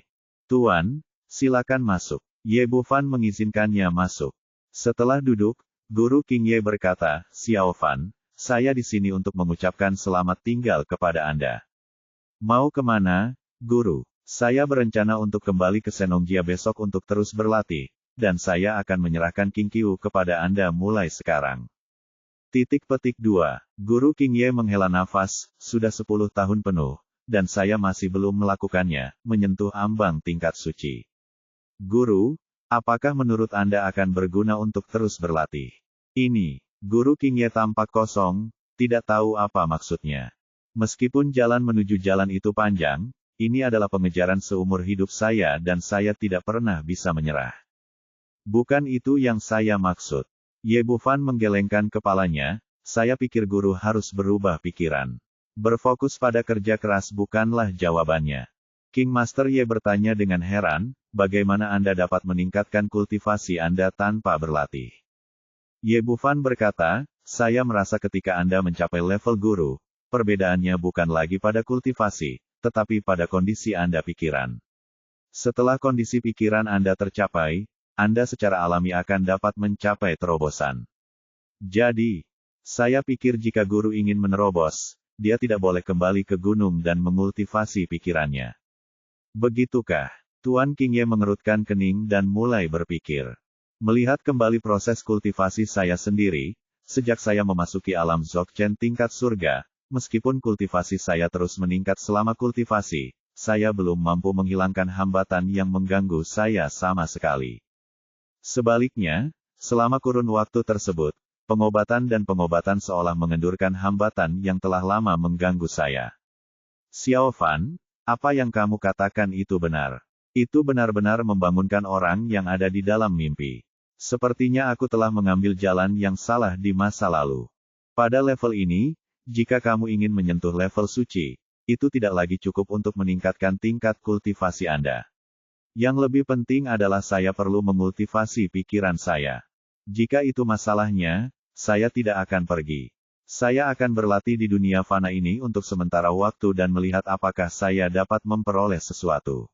"Tuan, silakan masuk." Ye Bufan mengizinkannya masuk. Setelah duduk, Guru King Ye berkata, "Xiao Fan, saya di sini untuk mengucapkan selamat tinggal kepada Anda." "Mau kemana, Guru?" "Saya berencana untuk kembali ke Senongjia besok untuk terus berlatih, dan saya akan menyerahkan King Qiu kepada Anda mulai sekarang." Titik petik 2. Guru King Ye menghela nafas, "Sudah 10 tahun penuh, dan saya masih belum melakukannya, menyentuh ambang tingkat suci. Guru, apakah menurut Anda akan berguna untuk terus berlatih?" Ini, Guru King Ye tampak kosong, tidak tahu apa maksudnya. "Meskipun jalan menuju jalan itu panjang, ini adalah pengejaran seumur hidup saya dan saya tidak pernah bisa menyerah. Bukan itu yang saya maksud." Ye Bufan menggelengkan kepalanya, "Saya pikir guru harus berubah pikiran. Berfokus pada kerja keras bukanlah jawabannya." King Master Ye bertanya dengan heran, "Bagaimana Anda dapat meningkatkan kultivasi Anda tanpa berlatih?" Ye Bufan berkata, "Saya merasa ketika Anda mencapai level guru, perbedaannya bukan lagi pada kultivasi, tetapi pada kondisi Anda pikiran. Setelah kondisi pikiran Anda tercapai, Anda secara alami akan dapat mencapai terobosan. Jadi, saya pikir jika guru ingin menerobos, dia tidak boleh kembali ke gunung dan mengultivasi pikirannya." "Begitukah?" Tuan King Ye mengerutkan kening dan mulai berpikir. "Melihat kembali proses kultivasi saya sendiri, sejak saya memasuki alam Dzogchen tingkat surga, meskipun kultivasi saya terus meningkat selama kultivasi, saya belum mampu menghilangkan hambatan yang mengganggu saya sama sekali. Sebaliknya, selama kurun waktu tersebut, pengobatan dan pengobatan seolah mengendurkan hambatan yang telah lama mengganggu saya. Xiao Fan, apa yang kamu katakan itu benar. Itu benar-benar membangunkan orang yang ada di dalam mimpi. Sepertinya aku telah mengambil jalan yang salah di masa lalu. Pada level ini, jika kamu ingin menyentuh level suci, itu tidak lagi cukup untuk meningkatkan tingkat kultivasi Anda. Yang lebih penting adalah saya perlu mengultivasi pikiran saya. Jika itu masalahnya, saya tidak akan pergi. Saya akan berlatih di dunia fana ini untuk sementara waktu dan melihat apakah saya dapat memperoleh sesuatu.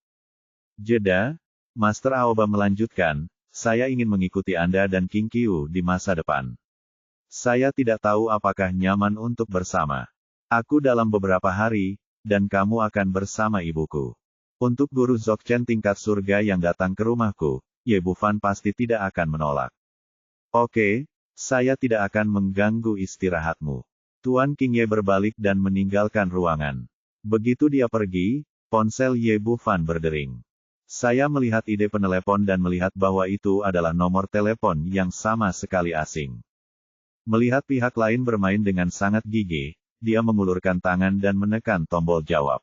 Jeda, Master Aoba melanjutkan, saya ingin mengikuti Anda dan King Qiu di masa depan. Saya tidak tahu apakah nyaman untuk bersama. Aku dalam beberapa hari, dan kamu akan bersama ibuku. Untuk guru Dzogchen tingkat surga yang datang ke rumahku, Ye Bufan pasti tidak akan menolak. Oke, saya tidak akan mengganggu istirahatmu. Tuan King Ye berbalik dan meninggalkan ruangan. Begitu dia pergi, ponsel Ye Bufan berdering. Saya melihat ide penelepon dan melihat bahwa itu adalah nomor telepon yang sama sekali asing. Melihat pihak lain bermain dengan sangat gigih, dia mengulurkan tangan dan menekan tombol jawab.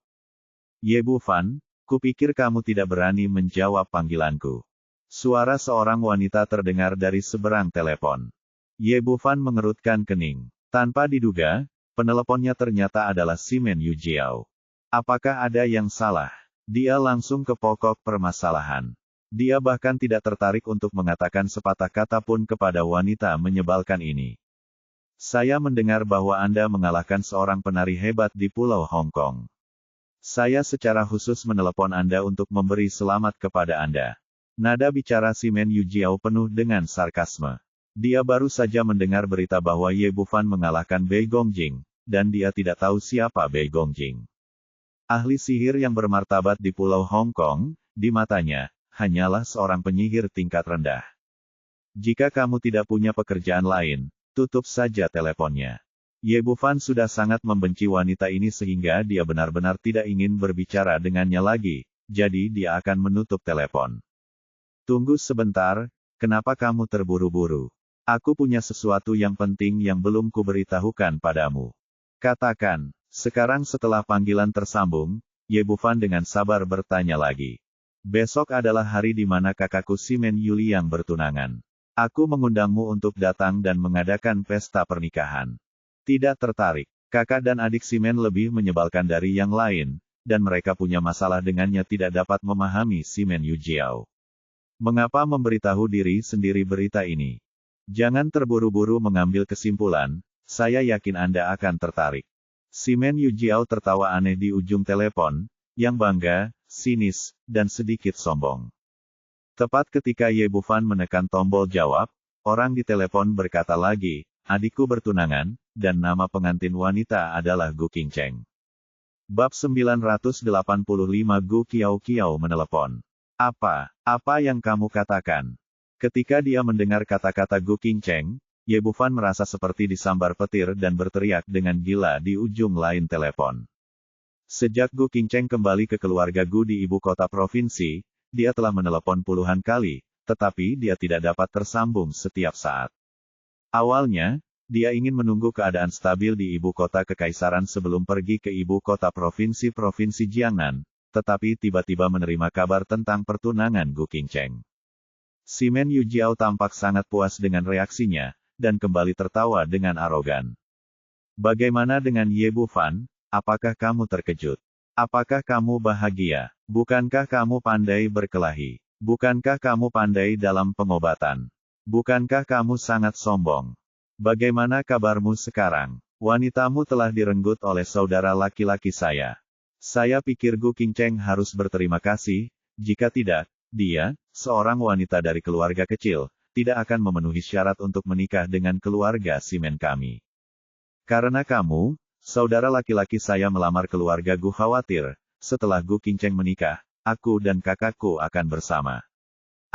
Ye Bufan, kupikir kamu tidak berani menjawab panggilanku. Suara seorang wanita terdengar dari seberang telepon. Ye Bufan mengerutkan kening. Tanpa diduga, peneleponnya ternyata adalah Simen Yujiao. Apakah ada yang salah? Dia langsung ke pokok permasalahan. Dia bahkan tidak tertarik untuk mengatakan sepatah kata pun kepada wanita menyebalkan ini. Saya mendengar bahwa Anda mengalahkan seorang penari hebat di Pulau Hong Kong. Saya secara khusus menelepon Anda untuk memberi selamat kepada Anda. Nada bicara Simen Yujiao penuh dengan sarkasme. Dia baru saja mendengar berita bahwa Ye Bufan mengalahkan Bei Gongjing, dan dia tidak tahu siapa Bei Gongjing. Ahli sihir yang bermartabat di Pulau Hong Kong, di matanya, hanyalah seorang penyihir tingkat rendah. Jika kamu tidak punya pekerjaan lain, tutup saja teleponnya. Ye Bufan sudah sangat membenci wanita ini sehingga dia benar-benar tidak ingin berbicara dengannya lagi, jadi dia akan menutup telepon. Tunggu sebentar, kenapa kamu terburu-buru? Aku punya sesuatu yang penting yang belum kuberitahukan padamu. Katakan. Sekarang setelah panggilan tersambung, Ye Bufan dengan sabar bertanya lagi. Besok adalah hari di mana kakakku Simen Yuliang bertunangan. Aku mengundangmu untuk datang dan mengadakan pesta pernikahan. Tidak tertarik. Kakak dan adik Simen lebih menyebalkan dari yang lain, dan mereka punya masalah dengannya tidak dapat memahami Simen Yujiao. Mengapa memberitahu diri sendiri berita ini? Jangan terburu-buru mengambil kesimpulan, saya yakin Anda akan tertarik. Simen Yujiao tertawa aneh di ujung telepon, yang bangga, sinis, dan sedikit sombong. Tepat ketika Ye Bufan menekan tombol jawab, orang di telepon berkata lagi, adikku bertunangan, dan nama pengantin wanita adalah Gu Qingcheng. Bab 985 Gu Qiao Qiao menelepon. Apa yang kamu katakan? Ketika dia mendengar kata-kata Gu Qingcheng, Ye Bufan merasa seperti disambar petir dan berteriak dengan gila di ujung lain telepon. Sejak Gu Qingcheng kembali ke keluarga Gu di ibu kota provinsi, dia telah menelepon puluhan kali, tetapi dia tidak dapat tersambung setiap saat. Awalnya, dia ingin menunggu keadaan stabil di ibu kota kekaisaran sebelum pergi ke ibu kota provinsi Jiangnan, tetapi tiba-tiba menerima kabar tentang pertunangan Gu Qingcheng. Simen Yujiao tampak sangat puas dengan reaksinya, dan kembali tertawa dengan arogan. Bagaimana dengan Ye Bufan? Apakah kamu terkejut? Apakah kamu bahagia? Bukankah kamu pandai berkelahi? Bukankah kamu pandai dalam pengobatan? Bukankah kamu sangat sombong? Bagaimana kabarmu sekarang? Wanitamu telah direnggut oleh saudara laki-laki saya. Saya pikir Gu Qingcheng harus berterima kasih, jika tidak, dia, seorang wanita dari keluarga kecil, tidak akan memenuhi syarat untuk menikah dengan keluarga Simen kami. Karena kamu, saudara laki-laki saya melamar keluarga Gu khawatir, setelah Gu Qingcheng menikah, aku dan kakakku akan bersama.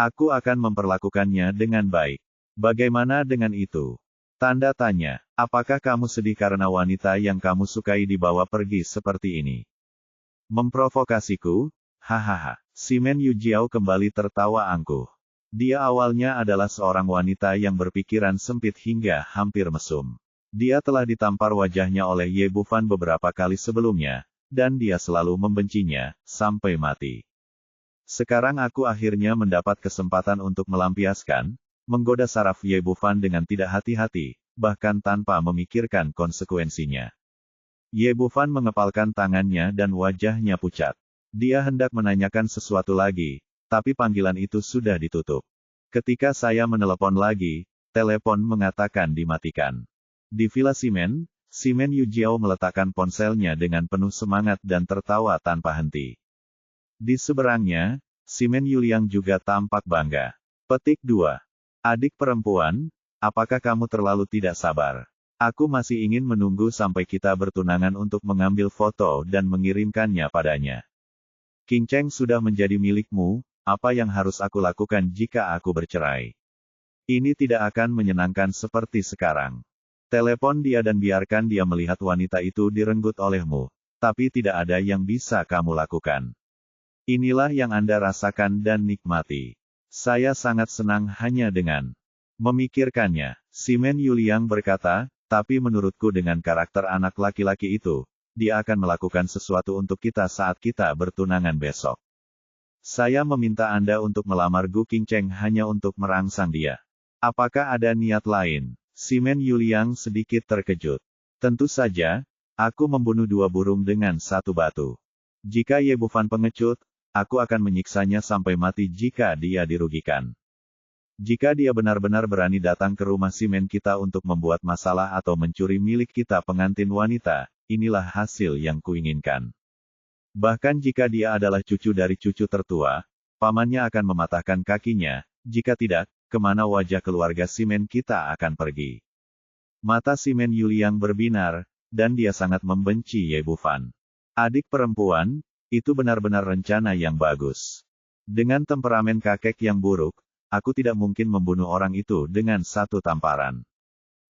Aku akan memperlakukannya dengan baik. Bagaimana dengan itu? Tanda tanya, apakah kamu sedih karena wanita yang kamu sukai dibawa pergi seperti ini? Memprovokasiku? Hahaha. Simen Yujiao kembali tertawa angkuh. Dia awalnya adalah seorang wanita yang berpikiran sempit hingga hampir mesum. Dia telah ditampar wajahnya oleh Ye Bufan beberapa kali sebelumnya, dan dia selalu membencinya, sampai mati. Sekarang aku akhirnya mendapat kesempatan untuk melampiaskan, menggoda saraf Ye Bufan dengan tidak hati-hati, bahkan tanpa memikirkan konsekuensinya. Ye Bufan mengepalkan tangannya dan wajahnya pucat. Dia hendak menanyakan sesuatu lagi, tapi panggilan itu sudah ditutup. Ketika saya menelepon lagi, telepon mengatakan dimatikan. Di Villa Simen, Simen Yujiao meletakkan ponselnya dengan penuh semangat dan tertawa tanpa henti. Di seberangnya, Simen Yuliang juga tampak bangga. Petik 2. Adik perempuan, apakah kamu terlalu tidak sabar? Aku masih ingin menunggu sampai kita bertunangan untuk mengambil foto dan mengirimkannya padanya. King Cheng sudah menjadi milikmu, apa yang harus aku lakukan jika aku bercerai? Ini tidak akan menyenangkan seperti sekarang. Telepon dia dan biarkan dia melihat wanita itu direnggut olehmu. Tapi tidak ada yang bisa kamu lakukan. Inilah yang Anda rasakan dan nikmati. Saya sangat senang hanya dengan memikirkannya. Simen Yuliang berkata, tapi menurutku dengan karakter anak laki-laki itu, dia akan melakukan sesuatu untuk kita saat kita bertunangan besok. Saya meminta Anda untuk melamar Gu Qingcheng hanya untuk merangsang dia. Apakah ada niat lain? Simen Yuliang sedikit terkejut. Tentu saja, aku membunuh 2 burung dengan 1 batu. Jika Ye Bufan pengecut, aku akan menyiksanya sampai mati jika dia dirugikan. Jika dia benar-benar berani datang ke rumah Simen kita untuk membuat masalah atau mencuri milik kita pengantin wanita, inilah hasil yang kuinginkan. Bahkan jika dia adalah cucu dari cucu tertua, pamannya akan mematahkan kakinya, jika tidak, kemana wajah keluarga Simen kita akan pergi. Mata Simen Yuliang berbinar, dan dia sangat membenci Ye Bufan. Adik perempuan, itu benar-benar rencana yang bagus. Dengan temperamen kakek yang buruk, aku tidak mungkin membunuh orang itu dengan 1 tamparan.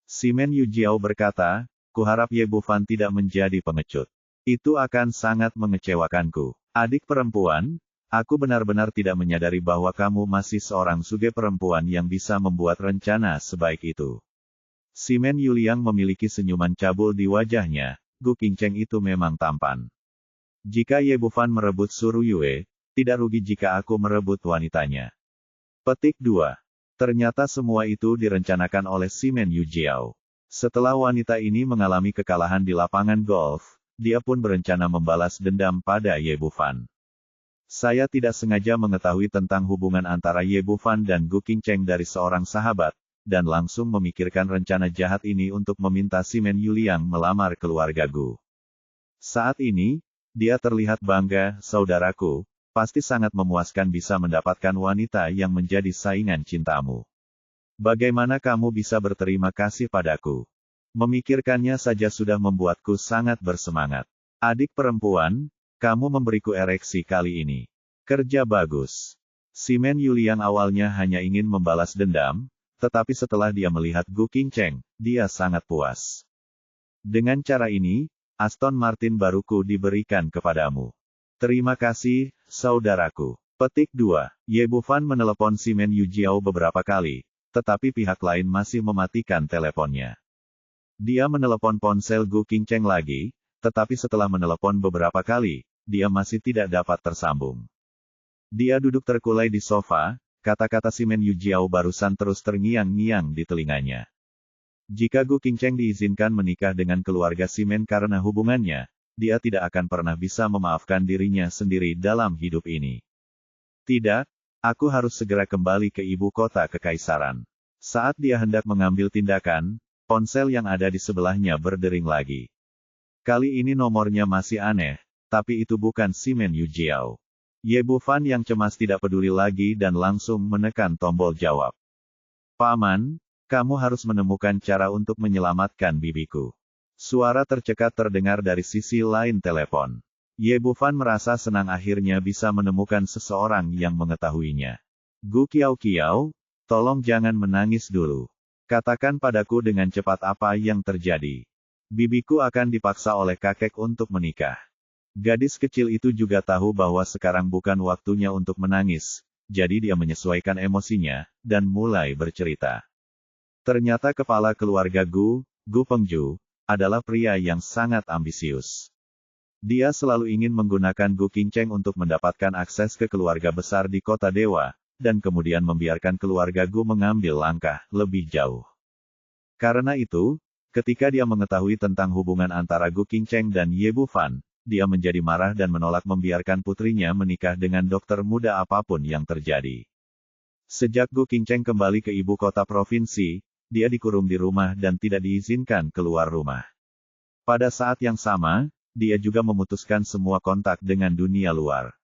Simen Yujiao berkata, kuharap Ye Bufan tidak menjadi pengecut. Itu akan sangat mengecewakanku. Adik perempuan, aku benar-benar tidak menyadari bahwa kamu masih seorang suge perempuan yang bisa membuat rencana sebaik itu. Simen Yuliang memiliki senyuman cabul di wajahnya, Gu Qingcheng itu memang tampan. Jika Ye Bufan merebut Suru Yue, tidak rugi jika aku merebut wanitanya. Petik 2. Ternyata semua itu direncanakan oleh Simen Yujiao. Setelah wanita ini mengalami kekalahan di lapangan golf, dia pun berencana membalas dendam pada Ye Bufan. Saya tidak sengaja mengetahui tentang hubungan antara Ye Bufan dan Gu Qingcheng dari seorang sahabat, dan langsung memikirkan rencana jahat ini untuk meminta Simen Yuliang melamar keluarga Gu. Saat ini, dia terlihat bangga, saudaraku. Pasti sangat memuaskan bisa mendapatkan wanita yang menjadi saingan cintamu. Bagaimana kamu bisa berterima kasih padaku? Memikirkannya saja sudah membuatku sangat bersemangat. Adik perempuan, kamu memberiku ereksi kali ini. Kerja bagus. Simen Yuliang awalnya hanya ingin membalas dendam, tetapi setelah dia melihat Gu Qingcheng, dia sangat puas. Dengan cara ini, Aston Martin baruku diberikan kepadamu. Terima kasih, saudaraku. Petik 2. Ye Bufan menelepon Simen Yujiao beberapa kali, tetapi pihak lain masih mematikan teleponnya. Dia menelepon ponsel Gu Qingcheng lagi, tetapi setelah menelepon beberapa kali, dia masih tidak dapat tersambung. Dia duduk terkulai di sofa, kata-kata Simen Yujiao barusan terus terngiang-ngiang di telinganya. Jika Gu Qingcheng diizinkan menikah dengan keluarga Simen karena hubungannya, dia tidak akan pernah bisa memaafkan dirinya sendiri dalam hidup ini. Tidak, aku harus segera kembali ke ibu kota kekaisaran. Saat dia hendak mengambil tindakan, ponsel yang ada di sebelahnya berdering lagi. Kali ini nomornya masih aneh, tapi itu bukan Simen Yujiao. Ye Bufan yang cemas tidak peduli lagi dan langsung menekan tombol jawab. Paman, kamu harus menemukan cara untuk menyelamatkan bibiku. Suara tercekat terdengar dari sisi lain telepon. Ye Bufan merasa senang akhirnya bisa menemukan seseorang yang mengetahuinya. Gu Qiao, tolong jangan menangis dulu. Katakan padaku dengan cepat apa yang terjadi. Bibiku akan dipaksa oleh kakek untuk menikah. Gadis kecil itu juga tahu bahwa sekarang bukan waktunya untuk menangis, jadi dia menyesuaikan emosinya, dan mulai bercerita. Ternyata kepala keluarga Gu Pengju, adalah pria yang sangat ambisius. Dia selalu ingin menggunakan Gu Qingcheng untuk mendapatkan akses ke keluarga besar di kota dewa, dan kemudian membiarkan keluarga Gu mengambil langkah lebih jauh. Karena itu, ketika dia mengetahui tentang hubungan antara Gu Qingcheng dan Ye Bufan, dia menjadi marah dan menolak membiarkan putrinya menikah dengan dokter muda apapun yang terjadi. Sejak Gu Qingcheng kembali ke ibu kota provinsi, dia dikurung di rumah dan tidak diizinkan keluar rumah. Pada saat yang sama, dia juga memutuskan semua kontak dengan dunia luar.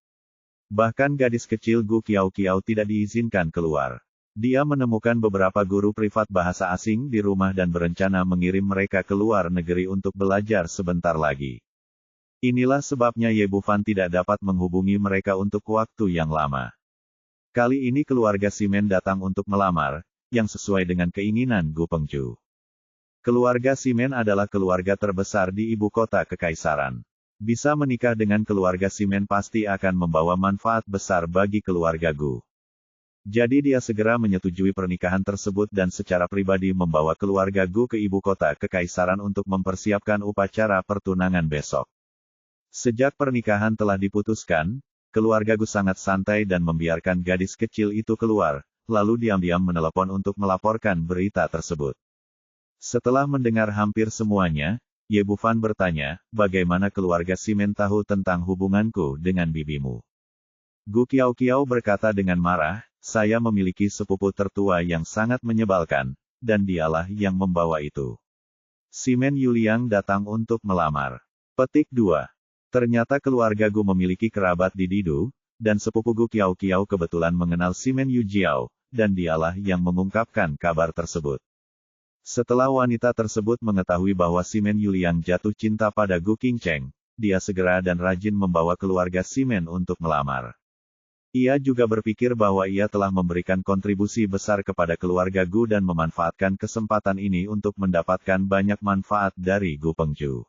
Bahkan gadis kecil Gu Qiao tidak diizinkan keluar. Dia menemukan beberapa guru privat bahasa asing di rumah dan berencana mengirim mereka ke luar negeri untuk belajar sebentar lagi. Inilah sebabnya Ye Bufan tidak dapat menghubungi mereka untuk waktu yang lama. Kali ini keluarga Simen datang untuk melamar, yang sesuai dengan keinginan Gu Pengju. Keluarga Simen adalah keluarga terbesar di ibu kota kekaisaran. Bisa menikah dengan keluarga Simen pasti akan membawa manfaat besar bagi keluarga Gu. Jadi dia segera menyetujui pernikahan tersebut dan secara pribadi membawa keluarga Gu ke ibu kota kekaisaran untuk mempersiapkan upacara pertunangan besok. Sejak pernikahan telah diputuskan, keluarga Gu sangat santai dan membiarkan gadis kecil itu keluar, lalu diam-diam menelepon untuk melaporkan berita tersebut. Setelah mendengar hampir semuanya, Ye Bufan bertanya, bagaimana keluarga Simen tahu tentang hubunganku dengan bibimu? Gu Qiao berkata dengan marah, saya memiliki sepupu tertua yang sangat menyebalkan, dan dialah yang membawa itu. Simen Yuliang datang untuk melamar. Petik 2. Ternyata keluarga Gu memiliki kerabat di Didu, dan sepupu Gu Qiao kebetulan mengenal Simen Yu Jiao, dan dialah yang mengungkapkan kabar tersebut. Setelah wanita tersebut mengetahui bahwa Simen Yuliang jatuh cinta pada Gu Qingcheng, dia segera dan rajin membawa keluarga Simen untuk melamar. Ia juga berpikir bahwa ia telah memberikan kontribusi besar kepada keluarga Gu dan memanfaatkan kesempatan ini untuk mendapatkan banyak manfaat dari Gu Pengju.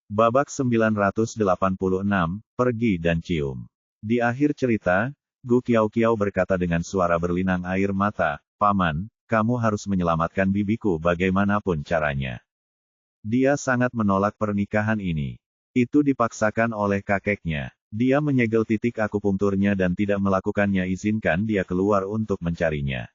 Babak 986, Pergi dan Cium. Di akhir cerita, Gu Qiao berkata dengan suara berlinang air mata, Paman, kamu harus menyelamatkan bibiku bagaimanapun caranya. Dia sangat menolak pernikahan ini. Itu dipaksakan oleh kakeknya. Dia menyegel titik akupunkturnya dan tidak melakukannya, izinkan dia keluar untuk mencarinya.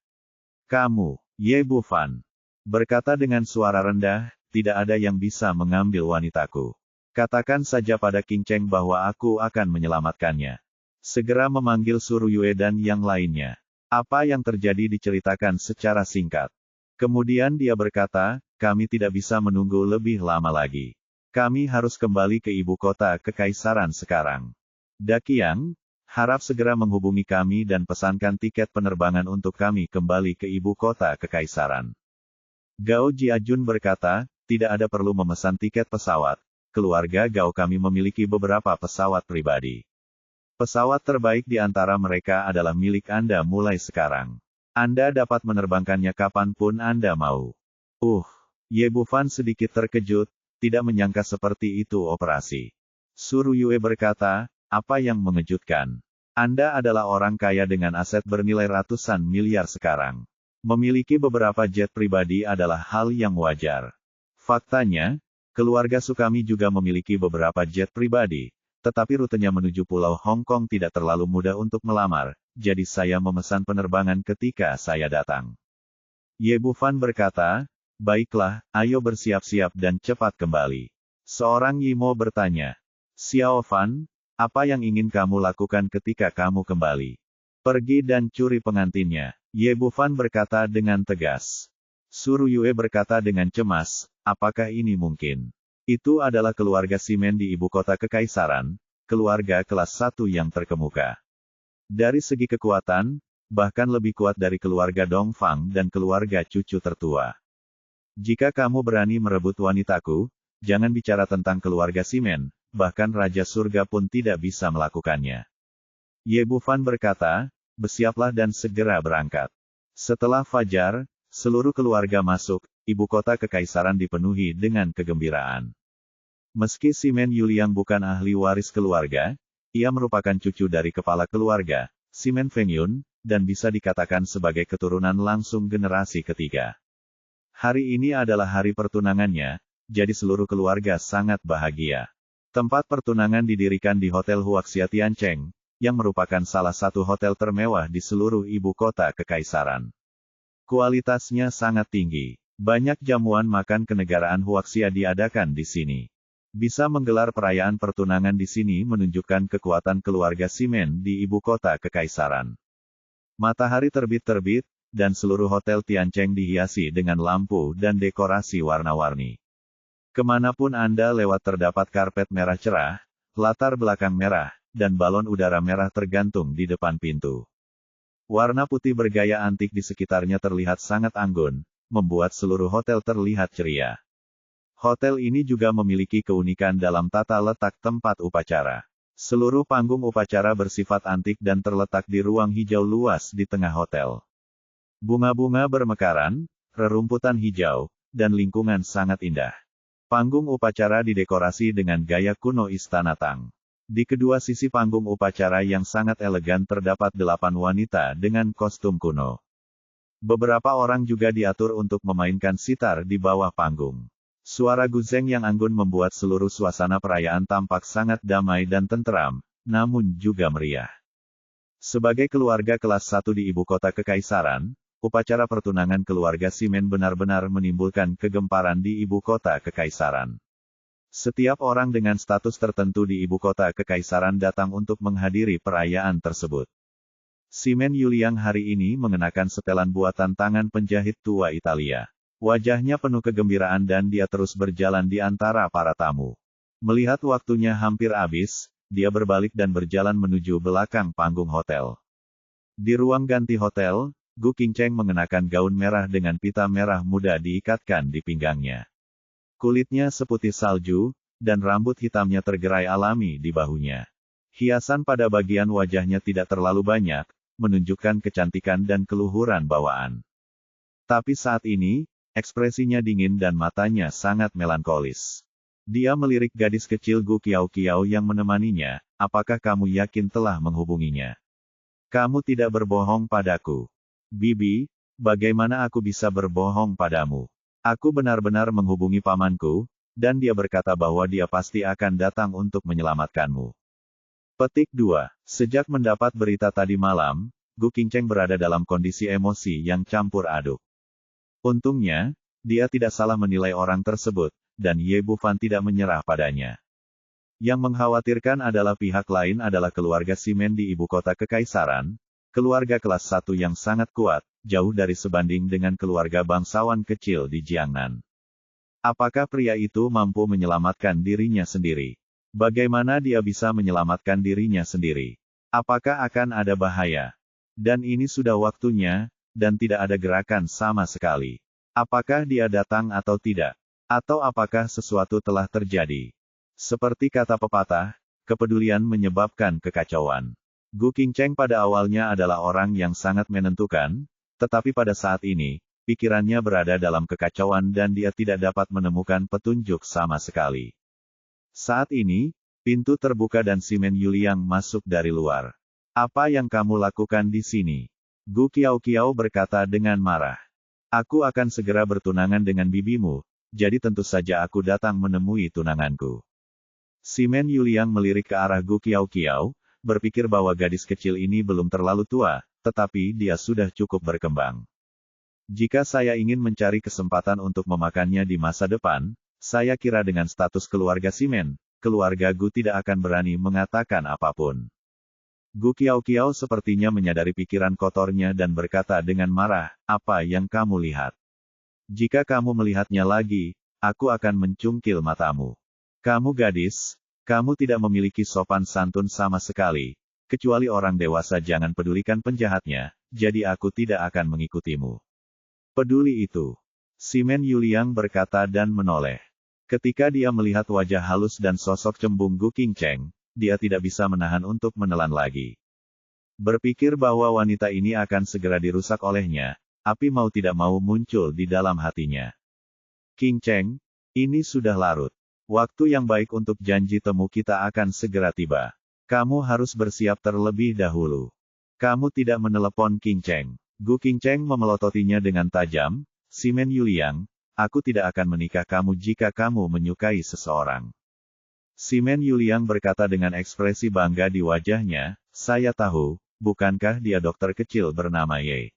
Kamu, Ye Bufan, berkata dengan suara rendah, tidak ada yang bisa mengambil wanitaku. Katakan saja pada Qingcheng bahwa aku akan menyelamatkannya. Segera memanggil Suruyue dan yang lainnya. Apa yang terjadi diceritakan secara singkat. Kemudian dia berkata, kami tidak bisa menunggu lebih lama lagi. Kami harus kembali ke ibu kota kekaisaran sekarang. Daqiang, harap segera menghubungi kami dan pesankan tiket penerbangan untuk kami kembali ke ibu kota kekaisaran. Gao Jiajun berkata, tidak ada perlu memesan tiket pesawat. Keluarga Gao kami memiliki beberapa pesawat pribadi. Pesawat terbaik di antara mereka adalah milik Anda mulai sekarang. Anda dapat menerbangkannya kapanpun Anda mau. Ye Bufan sedikit terkejut, tidak menyangka seperti itu operasi. Suruyue berkata, apa yang mengejutkan? Anda adalah orang kaya dengan aset bernilai ratusan miliar sekarang. Memiliki beberapa jet pribadi adalah hal yang wajar. Faktanya, keluarga Sukami juga memiliki beberapa jet pribadi. Tetapi rutenya menuju Pulau Hong Kong tidak terlalu mudah untuk melamar, jadi saya memesan penerbangan ketika saya datang. Ye Bufan berkata, baiklah, ayo bersiap-siap dan cepat kembali. Seorang Yimo bertanya, Xiao Fan, apa yang ingin kamu lakukan ketika kamu kembali? Pergi dan curi pengantinnya, Ye Bufan berkata dengan tegas. Suruyue berkata dengan cemas, apakah ini mungkin? Itu adalah keluarga Simen di ibu kota kekaisaran, keluarga kelas 1 yang terkemuka. Dari segi kekuatan, bahkan lebih kuat dari keluarga Dongfang dan keluarga cucu tertua. Jika kamu berani merebut wanitaku, jangan bicara tentang keluarga Simen, bahkan Raja Surga pun tidak bisa melakukannya. Ye Bufan berkata, bersiaplah dan segera berangkat. Setelah fajar, seluruh keluarga masuk, ibu kota kekaisaran dipenuhi dengan kegembiraan. Meski Si Men Yuliang bukan ahli waris keluarga, ia merupakan cucu dari kepala keluarga, Si Men Fengyun, dan bisa dikatakan sebagai keturunan langsung generasi ketiga. Hari ini adalah hari pertunangannya, jadi seluruh keluarga sangat bahagia. Tempat pertunangan didirikan di Hotel Huaxia Tiancheng, yang merupakan salah satu hotel termewah di seluruh ibu kota kekaisaran. Kualitasnya sangat tinggi. Banyak jamuan makan kenegaraan Huaxia diadakan di sini. Bisa menggelar perayaan pertunangan di sini menunjukkan kekuatan keluarga Si Men di ibu kota kekaisaran. Matahari terbit-terbit, dan seluruh hotel Tiancheng dihiasi dengan lampu dan dekorasi warna-warni. Kemanapun Anda lewat terdapat karpet merah cerah, latar belakang merah, dan balon udara merah tergantung di depan pintu. Warna putih bergaya antik di sekitarnya terlihat sangat anggun, membuat seluruh hotel terlihat ceria. Hotel ini juga memiliki keunikan dalam tata letak tempat upacara. Seluruh panggung upacara bersifat antik dan terletak di ruang hijau luas di tengah hotel. Bunga-bunga bermekaran, rerumputan hijau, dan lingkungan sangat indah. Panggung upacara didekorasi dengan gaya kuno Istana Tang. Di kedua sisi panggung upacara yang sangat elegan terdapat 8 wanita dengan kostum kuno. Beberapa orang juga diatur untuk memainkan sitar di bawah panggung. Suara guzeng yang anggun membuat seluruh suasana perayaan tampak sangat damai dan tenteram, namun juga meriah. Sebagai keluarga kelas 1 di ibu kota kekaisaran, upacara pertunangan keluarga Si Men benar-benar menimbulkan kegemparan di ibu kota kekaisaran. Setiap orang dengan status tertentu di ibu kota kekaisaran datang untuk menghadiri perayaan tersebut. Si Men Yuliang hari ini mengenakan setelan buatan tangan penjahit tua Italia. Wajahnya penuh kegembiraan dan dia terus berjalan di antara para tamu. Melihat waktunya hampir habis, dia berbalik dan berjalan menuju belakang panggung hotel. Di ruang ganti hotel, Gu Qingcheng mengenakan gaun merah dengan pita merah muda diikatkan di pinggangnya. Kulitnya seputih salju, dan rambut hitamnya tergerai alami di bahunya. Hiasan pada bagian wajahnya tidak terlalu banyak, menunjukkan kecantikan dan keluhuran bawaan. Tapi saat ini, ekspresinya dingin dan matanya sangat melankolis. Dia melirik gadis kecil Gu Qiao yang menemaninya, apakah kamu yakin telah menghubunginya? Kamu tidak berbohong padaku. Bibi, bagaimana aku bisa berbohong padamu? Aku benar-benar menghubungi pamanku, dan dia berkata bahwa dia pasti akan datang untuk menyelamatkanmu. Petik 2. Sejak mendapat berita tadi malam, Gu Qingcheng berada dalam kondisi emosi yang campur aduk. Untungnya, dia tidak salah menilai orang tersebut, dan Ye Bufan tidak menyerah padanya. Yang mengkhawatirkan adalah pihak lain adalah keluarga Si Men di ibu kota kekaisaran, keluarga kelas 1 yang sangat kuat, jauh dari sebanding dengan keluarga bangsawan kecil di Jiangnan. Apakah pria itu mampu menyelamatkan dirinya sendiri? Bagaimana dia bisa menyelamatkan dirinya sendiri? Apakah akan ada bahaya? Dan ini sudah waktunya, dan tidak ada gerakan sama sekali. Apakah dia datang atau tidak? Atau apakah sesuatu telah terjadi? Seperti kata pepatah, kepedulian menyebabkan kekacauan. Gu Qingcheng pada awalnya adalah orang yang sangat menentukan, tetapi pada saat ini, pikirannya berada dalam kekacauan dan dia tidak dapat menemukan petunjuk sama sekali. Saat ini, pintu terbuka dan Si Men Yuliang masuk dari luar. Apa yang kamu lakukan di sini? Gu Qiao berkata dengan marah. Aku akan segera bertunangan dengan bibimu, jadi tentu saja aku datang menemui tunanganku. Si Men Yuliang melirik ke arah Gu Qiao, berpikir bahwa gadis kecil ini belum terlalu tua, tetapi dia sudah cukup berkembang. Jika saya ingin mencari kesempatan untuk memakannya di masa depan, saya kira dengan status keluarga Si Men, keluarga Gu tidak akan berani mengatakan apapun. Gu Qiao sepertinya menyadari pikiran kotornya dan berkata dengan marah, apa yang kamu lihat? Jika kamu melihatnya lagi, aku akan mencungkil matamu. Kamu gadis, kamu tidak memiliki sopan santun sama sekali, kecuali orang dewasa jangan pedulikan penjahatnya, jadi aku tidak akan mengikutimu. Peduli itu. Si Men Yuliang berkata dan menoleh. Ketika dia melihat wajah halus dan sosok cembung Gu Qingcheng, dia tidak bisa menahan untuk menelan lagi. Berpikir bahwa wanita ini akan segera dirusak olehnya, api mau tidak mau muncul di dalam hatinya. Qingcheng, ini sudah larut. Waktu yang baik untuk janji temu kita akan segera tiba. Kamu harus bersiap terlebih dahulu. Kamu tidak menelepon Qing Cheng. Gu Qingcheng memelototinya dengan tajam. Simen Yuliang, aku tidak akan menikah kamu jika kamu menyukai seseorang. Simen Yuliang berkata dengan ekspresi bangga di wajahnya, saya tahu, bukankah dia dokter kecil bernama Ye?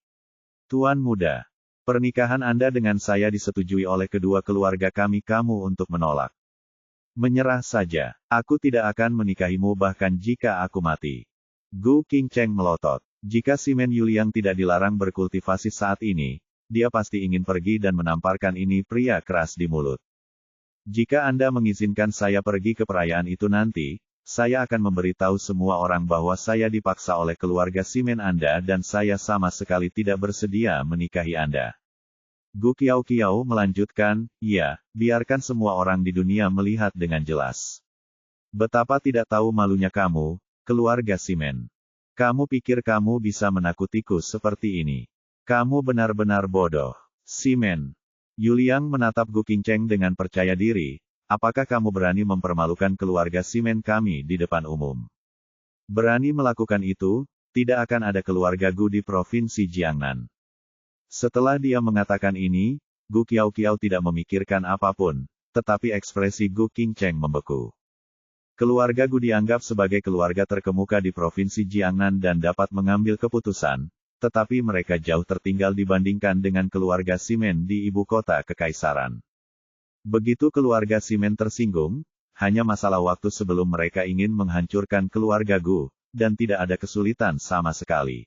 Tuan muda, pernikahan Anda dengan saya disetujui oleh kedua keluarga kami, kamu untuk menolak. Menyerah saja, aku tidak akan menikahimu bahkan jika aku mati. Gu Qingcheng melotot. Jika Simen Yuliang tidak dilarang berkultivasi saat ini, dia pasti ingin pergi dan menamparkan ini pria keras di mulut. Jika Anda mengizinkan saya pergi ke perayaan itu nanti, saya akan memberitahu semua orang bahwa saya dipaksa oleh keluarga Simen Anda dan saya sama sekali tidak bersedia menikahi Anda. Gu Qiao melanjutkan, ya, biarkan semua orang di dunia melihat dengan jelas. Betapa tidak tahu malunya kamu, keluarga Simen. Kamu pikir kamu bisa menakutiku seperti ini? Kamu benar-benar bodoh. Simen. Yuliang menatap Gu Qingcheng dengan percaya diri, apakah kamu berani mempermalukan keluarga Simen kami di depan umum? Berani melakukan itu, tidak akan ada keluarga Gu di provinsi Jiangnan. Setelah dia mengatakan ini, Gu Qiao tidak memikirkan apapun, tetapi ekspresi Gu Qingcheng membeku. Keluarga Gu dianggap sebagai keluarga terkemuka di provinsi Jiangnan dan dapat mengambil keputusan, tetapi mereka jauh tertinggal dibandingkan dengan keluarga Simen di ibu kota kekaisaran. Begitu keluarga Simen tersinggung, hanya masalah waktu sebelum mereka ingin menghancurkan keluarga Gu, dan tidak ada kesulitan sama sekali.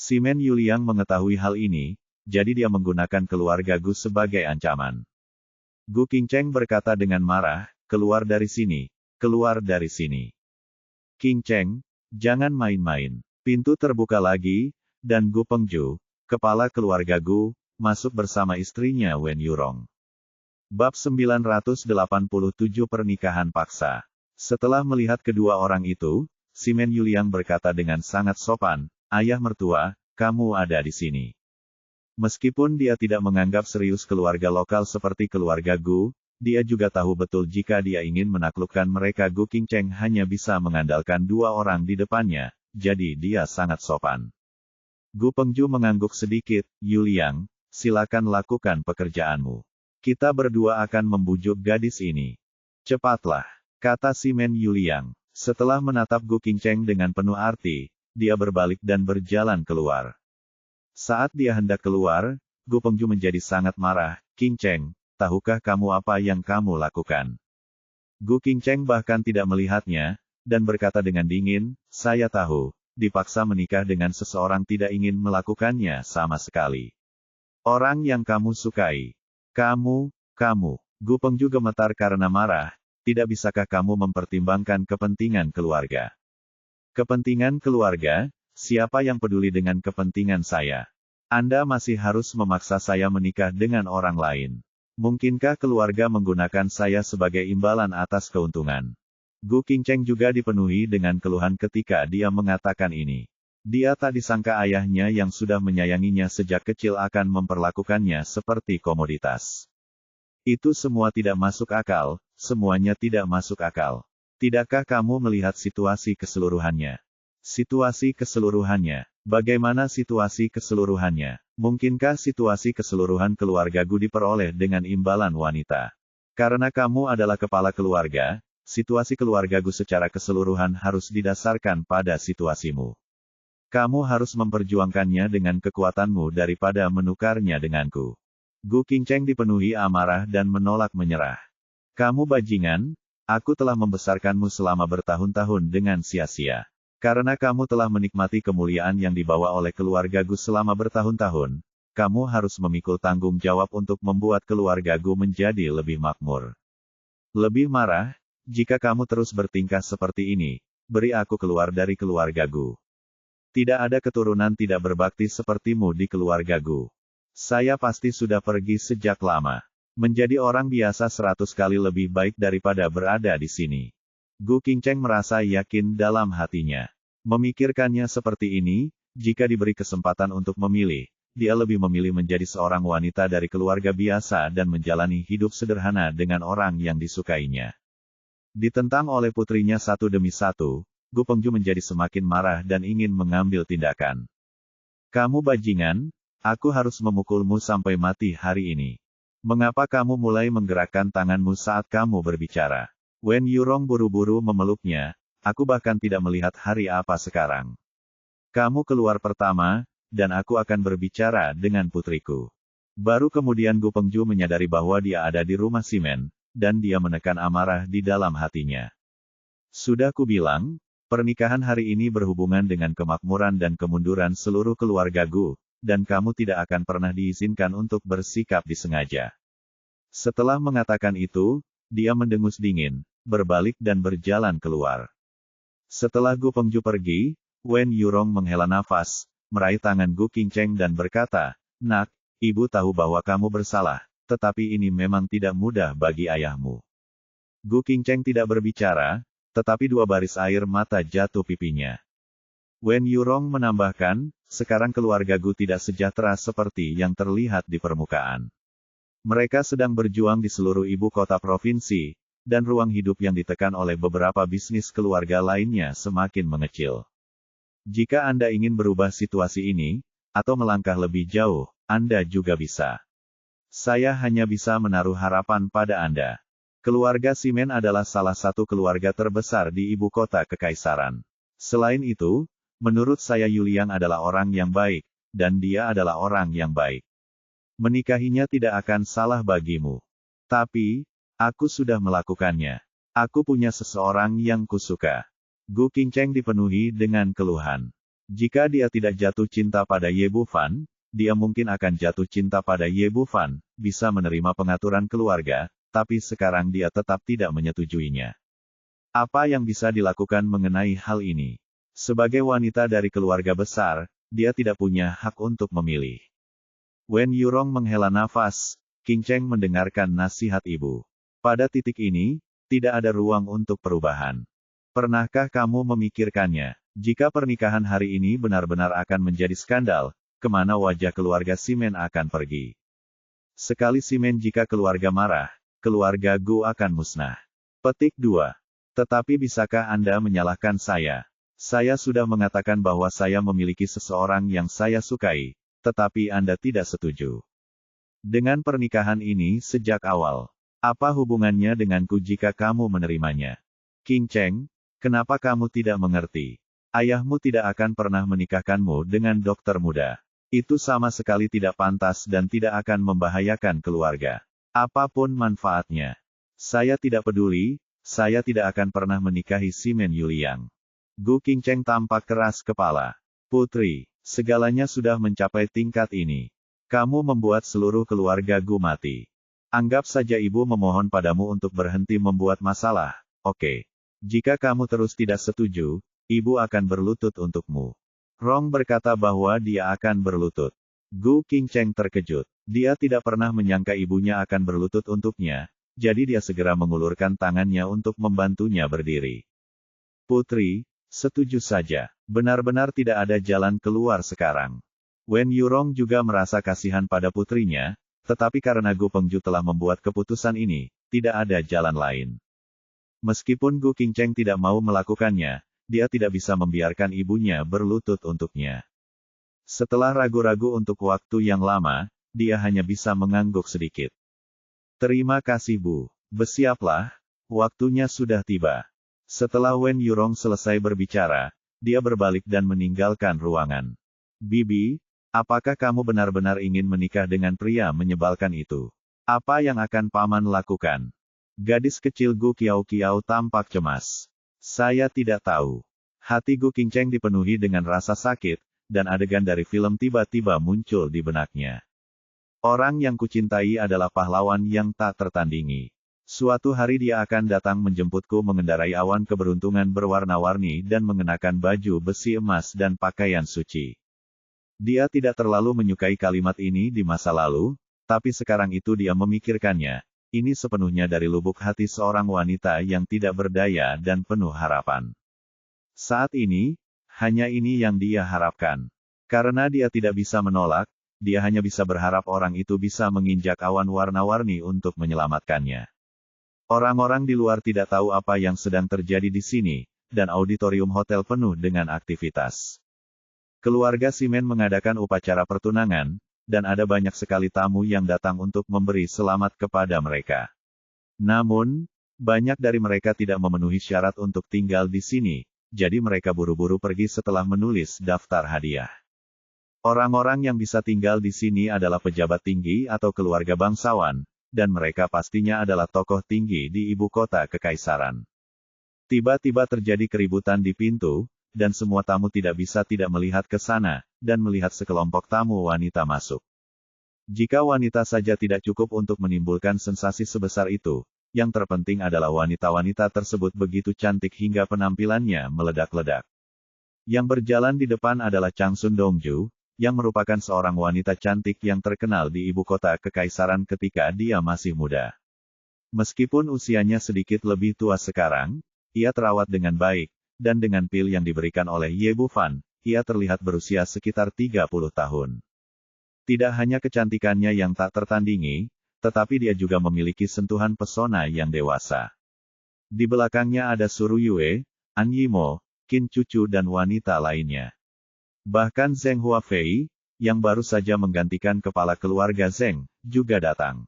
Simen Yuliang mengetahui hal ini, jadi dia menggunakan keluarga Gu sebagai ancaman. Gu Qingcheng berkata dengan marah, keluar dari sini, keluar dari sini. Qingcheng, jangan main-main. Pintu terbuka lagi, dan Gu Pengju, kepala keluarga Gu, masuk bersama istrinya Wen Yurong. Bab 987 Pernikahan Paksa. Setelah melihat kedua orang itu, Simen Yuliang berkata dengan sangat sopan, ayah mertua, kamu ada di sini. Meskipun dia tidak menganggap serius keluarga lokal seperti keluarga Gu, dia juga tahu betul jika dia ingin menaklukkan mereka. Gu Qingcheng hanya bisa mengandalkan dua orang di depannya, jadi dia sangat sopan. Gu Pengju mengangguk sedikit, Yuliang, silakan lakukan pekerjaanmu. Kita berdua akan membujuk gadis ini. Cepatlah, kata Simen Yuliang. Setelah menatap Gu Qingcheng dengan penuh arti, dia berbalik dan berjalan keluar. Saat dia hendak keluar, Gu Pengju menjadi sangat marah, Qingcheng, tahukah kamu apa yang kamu lakukan? Gu Qingcheng bahkan tidak melihatnya, dan berkata dengan dingin, saya tahu, dipaksa menikah dengan seseorang tidak ingin melakukannya sama sekali. Orang yang kamu sukai. Kamu. Gu Pengju gemetar karena marah, tidak bisakah kamu mempertimbangkan kepentingan keluarga? Kepentingan keluarga? Siapa yang peduli dengan kepentingan saya? Anda masih harus memaksa saya menikah dengan orang lain. Mungkinkah keluarga menggunakan saya sebagai imbalan atas keuntungan? Gu Qingcheng juga dipenuhi dengan keluhan ketika dia mengatakan ini. Dia tak disangka ayahnya yang sudah menyayanginya sejak kecil akan memperlakukannya seperti komoditas. Itu semua tidak masuk akal, semuanya tidak masuk akal. Tidakkah kamu melihat situasi keseluruhannya? Situasi keseluruhannya. Bagaimana situasi keseluruhannya? Mungkinkah situasi keseluruhan keluarga Gu diperoleh dengan imbalan wanita? Karena kamu adalah kepala keluarga, situasi keluarga Gu secara keseluruhan harus didasarkan pada situasimu. Kamu harus memperjuangkannya dengan kekuatanmu daripada menukarnya denganku. Gu Qingcheng dipenuhi amarah dan menolak menyerah. Kamu bajingan, aku telah membesarkanmu selama bertahun-tahun dengan sia-sia. Karena kamu telah menikmati kemuliaan yang dibawa oleh keluarga Gu selama bertahun-tahun, kamu harus memikul tanggung jawab untuk membuat keluarga Gu menjadi lebih makmur. Lebih marah, jika kamu terus bertingkah seperti ini, beri aku keluar dari keluarga Gu. Tidak ada keturunan tidak berbakti sepertimu di keluarga Gu. Saya pasti sudah pergi sejak lama. Menjadi orang biasa 100 kali lebih baik daripada berada di sini. Gu Qingcheng merasa yakin dalam hatinya. Memikirkannya seperti ini, jika diberi kesempatan untuk memilih, dia lebih memilih menjadi seorang wanita dari keluarga biasa dan menjalani hidup sederhana dengan orang yang disukainya. Ditentang oleh putrinya satu demi satu, Gu Pengju menjadi semakin marah dan ingin mengambil tindakan. Kamu bajingan, aku harus memukulmu sampai mati hari ini. Mengapa kamu mulai menggerakkan tanganmu saat kamu berbicara? Wen Yurong buru-buru memeluknya, aku bahkan tidak melihat hari apa sekarang. Kamu keluar pertama, dan aku akan berbicara dengan putriku. Baru kemudian Gu Pengju menyadari bahwa dia ada di rumah Simen, dan dia menekan amarah di dalam hatinya. Sudah kubilang, pernikahan hari ini berhubungan dengan kemakmuran dan kemunduran seluruh keluarga Gu, dan kamu tidak akan pernah diizinkan untuk bersikap disengaja. Setelah mengatakan itu, dia mendengus dingin, berbalik dan berjalan keluar. Setelah Gu Pengju pergi, Wen Yurong menghela nafas, meraih tangan Gu Qingcheng dan berkata, "Nak, ibu tahu bahwa kamu bersalah, tetapi ini memang tidak mudah bagi ayahmu." Gu Qingcheng tidak berbicara, tetapi dua baris air mata jatuh pipinya. Wen Yurong menambahkan, sekarang keluarga Gu tidak sejahtera seperti yang terlihat di permukaan. Mereka sedang berjuang di seluruh ibu kota provinsi, dan ruang hidup yang ditekan oleh beberapa bisnis keluarga lainnya semakin mengecil. Jika Anda ingin berubah situasi ini, atau melangkah lebih jauh, Anda juga bisa. Saya hanya bisa menaruh harapan pada Anda. Keluarga Simen adalah salah satu keluarga terbesar di ibu kota kekaisaran. Selain itu, menurut saya Yuliang adalah orang yang baik, dan dia adalah orang yang baik. Menikahinya tidak akan salah bagimu. Tapi, aku sudah melakukannya. Aku punya seseorang yang kusuka. Gu Qingcheng dipenuhi dengan keluhan. Jika dia tidak jatuh cinta pada Ye Bufan, dia mungkin akan jatuh cinta pada Ye Bufan, bisa menerima pengaturan keluarga, tapi sekarang dia tetap tidak menyetujuinya. Apa yang bisa dilakukan mengenai hal ini? Sebagai wanita dari keluarga besar, dia tidak punya hak untuk memilih. Wen Yurong menghela nafas, Qingcheng mendengarkan nasihat ibu. Pada titik ini, tidak ada ruang untuk perubahan. Pernahkah kamu memikirkannya? Jika pernikahan hari ini benar-benar akan menjadi skandal, kemana wajah keluarga Simen akan pergi? Sekali Simen jika keluarga marah, keluarga Gu akan musnah. Petik 2. Tetapi bisakah Anda menyalahkan saya? Saya sudah mengatakan bahwa saya memiliki seseorang yang saya sukai, tetapi Anda tidak setuju. Dengan pernikahan ini sejak awal, apa hubungannya denganku jika kamu menerimanya? Qingcheng, kenapa kamu tidak mengerti? Ayahmu tidak akan pernah menikahkanmu dengan dokter muda. Itu sama sekali tidak pantas dan tidak akan membahayakan keluarga. Apapun manfaatnya. Saya tidak peduli, saya tidak akan pernah menikahi Simen Yuliang. Gu Qingcheng tampak keras kepala. Putri, segalanya sudah mencapai tingkat ini. Kamu membuat seluruh keluarga Gu mati. Anggap saja ibu memohon padamu untuk berhenti membuat masalah, oke. Jika kamu terus tidak setuju, ibu akan berlutut untukmu. Rong berkata bahwa dia akan berlutut. Gu Qingcheng terkejut. Dia tidak pernah menyangka ibunya akan berlutut untuknya, jadi dia segera mengulurkan tangannya untuk membantunya berdiri. Putri, setuju saja. Benar-benar tidak ada jalan keluar sekarang. Wen Yurong juga merasa kasihan pada putrinya, tetapi karena Gu Pengju telah membuat keputusan ini, tidak ada jalan lain. Meskipun Gu Qingcheng tidak mau melakukannya, dia tidak bisa membiarkan ibunya berlutut untuknya. Setelah ragu-ragu untuk waktu yang lama, dia hanya bisa mengangguk sedikit. Terima kasih Bu. Bersiaplah, waktunya sudah tiba. Setelah Wen Yurong selesai berbicara, dia berbalik dan meninggalkan ruangan. Bibi, apakah kamu benar-benar ingin menikah dengan pria menyebalkan itu? Apa yang akan Paman lakukan? Gadis kecil Gu Qiao tampak cemas. Saya tidak tahu. Hati Gu Qingcheng dipenuhi dengan rasa sakit, dan adegan dari film tiba-tiba muncul di benaknya. Orang yang kucintai adalah pahlawan yang tak tertandingi. Suatu hari dia akan datang menjemputku mengendarai awan keberuntungan berwarna-warni dan mengenakan baju besi emas dan pakaian suci. Dia tidak terlalu menyukai kalimat ini di masa lalu, tapi sekarang itu dia memikirkannya. Ini sepenuhnya dari lubuk hati seorang wanita yang tidak berdaya dan penuh harapan. Saat ini, hanya ini yang dia harapkan. Karena dia tidak bisa menolak, dia hanya bisa berharap orang itu bisa menginjak awan warna-warni untuk menyelamatkannya. Orang-orang di luar tidak tahu apa yang sedang terjadi di sini, dan auditorium hotel penuh dengan aktivitas. Keluarga Simen mengadakan upacara pertunangan, dan ada banyak sekali tamu yang datang untuk memberi selamat kepada mereka. Namun, banyak dari mereka tidak memenuhi syarat untuk tinggal di sini, jadi mereka buru-buru pergi setelah menulis daftar hadiah. Orang-orang yang bisa tinggal di sini adalah pejabat tinggi atau keluarga bangsawan, dan mereka pastinya adalah tokoh tinggi di ibu kota kekaisaran. Tiba-tiba terjadi keributan di pintu, dan semua tamu tidak bisa tidak melihat ke sana, dan melihat sekelompok tamu wanita masuk. Jika wanita saja tidak cukup untuk menimbulkan sensasi sebesar itu, yang terpenting adalah wanita-wanita tersebut begitu cantik hingga penampilannya meledak-ledak. Yang berjalan di depan adalah Changsun Dongju, yang merupakan seorang wanita cantik yang terkenal di ibu kota kekaisaran ketika dia masih muda. Meskipun usianya sedikit lebih tua sekarang, ia terawat dengan baik, dan dengan pil yang diberikan oleh Ye Bufan, ia terlihat berusia sekitar 30 tahun. Tidak hanya kecantikannya yang tak tertandingi, tetapi dia juga memiliki sentuhan pesona yang dewasa. Di belakangnya ada Suru Yue, An Yimo, Qin Cucu dan wanita lainnya. Bahkan Zheng Huafei, yang baru saja menggantikan kepala keluarga Zheng, juga datang.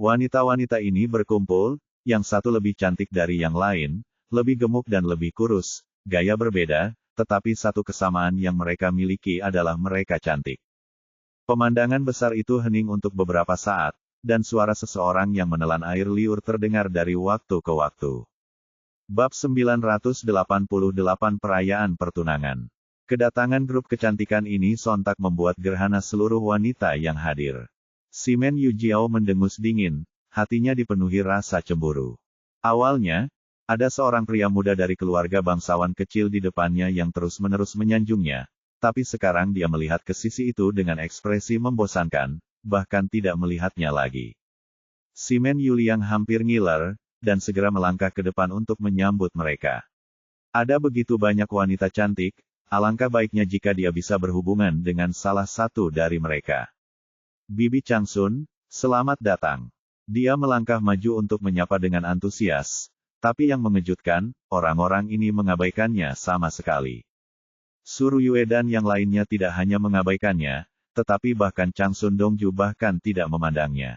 Wanita-wanita ini berkumpul, yang satu lebih cantik dari yang lain, lebih gemuk dan lebih kurus, gaya berbeda, tetapi satu kesamaan yang mereka miliki adalah mereka cantik. Pemandangan besar itu hening untuk beberapa saat, dan suara seseorang yang menelan air liur terdengar dari waktu ke waktu. Bab 988 Perayaan Pertunangan. Kedatangan grup kecantikan ini sontak membuat gerhana seluruh wanita yang hadir. Simen Yujiao mendengus dingin, hatinya dipenuhi rasa cemburu. Awalnya, ada seorang pria muda dari keluarga bangsawan kecil di depannya yang terus-menerus menyanjungnya, tapi sekarang dia melihat ke sisi itu dengan ekspresi membosankan, bahkan tidak melihatnya lagi. Simen Yuliang hampir ngiler, dan segera melangkah ke depan untuk menyambut mereka. Ada begitu banyak wanita cantik, alangkah baiknya jika dia bisa berhubungan dengan salah satu dari mereka. Bibi Changsun, selamat datang. Dia melangkah maju untuk menyapa dengan antusias, tapi yang mengejutkan, orang-orang ini mengabaikannya sama sekali. Suru Yue dan yang lainnya tidak hanya mengabaikannya, tetapi bahkan Changsun Dongju bahkan tidak memandangnya.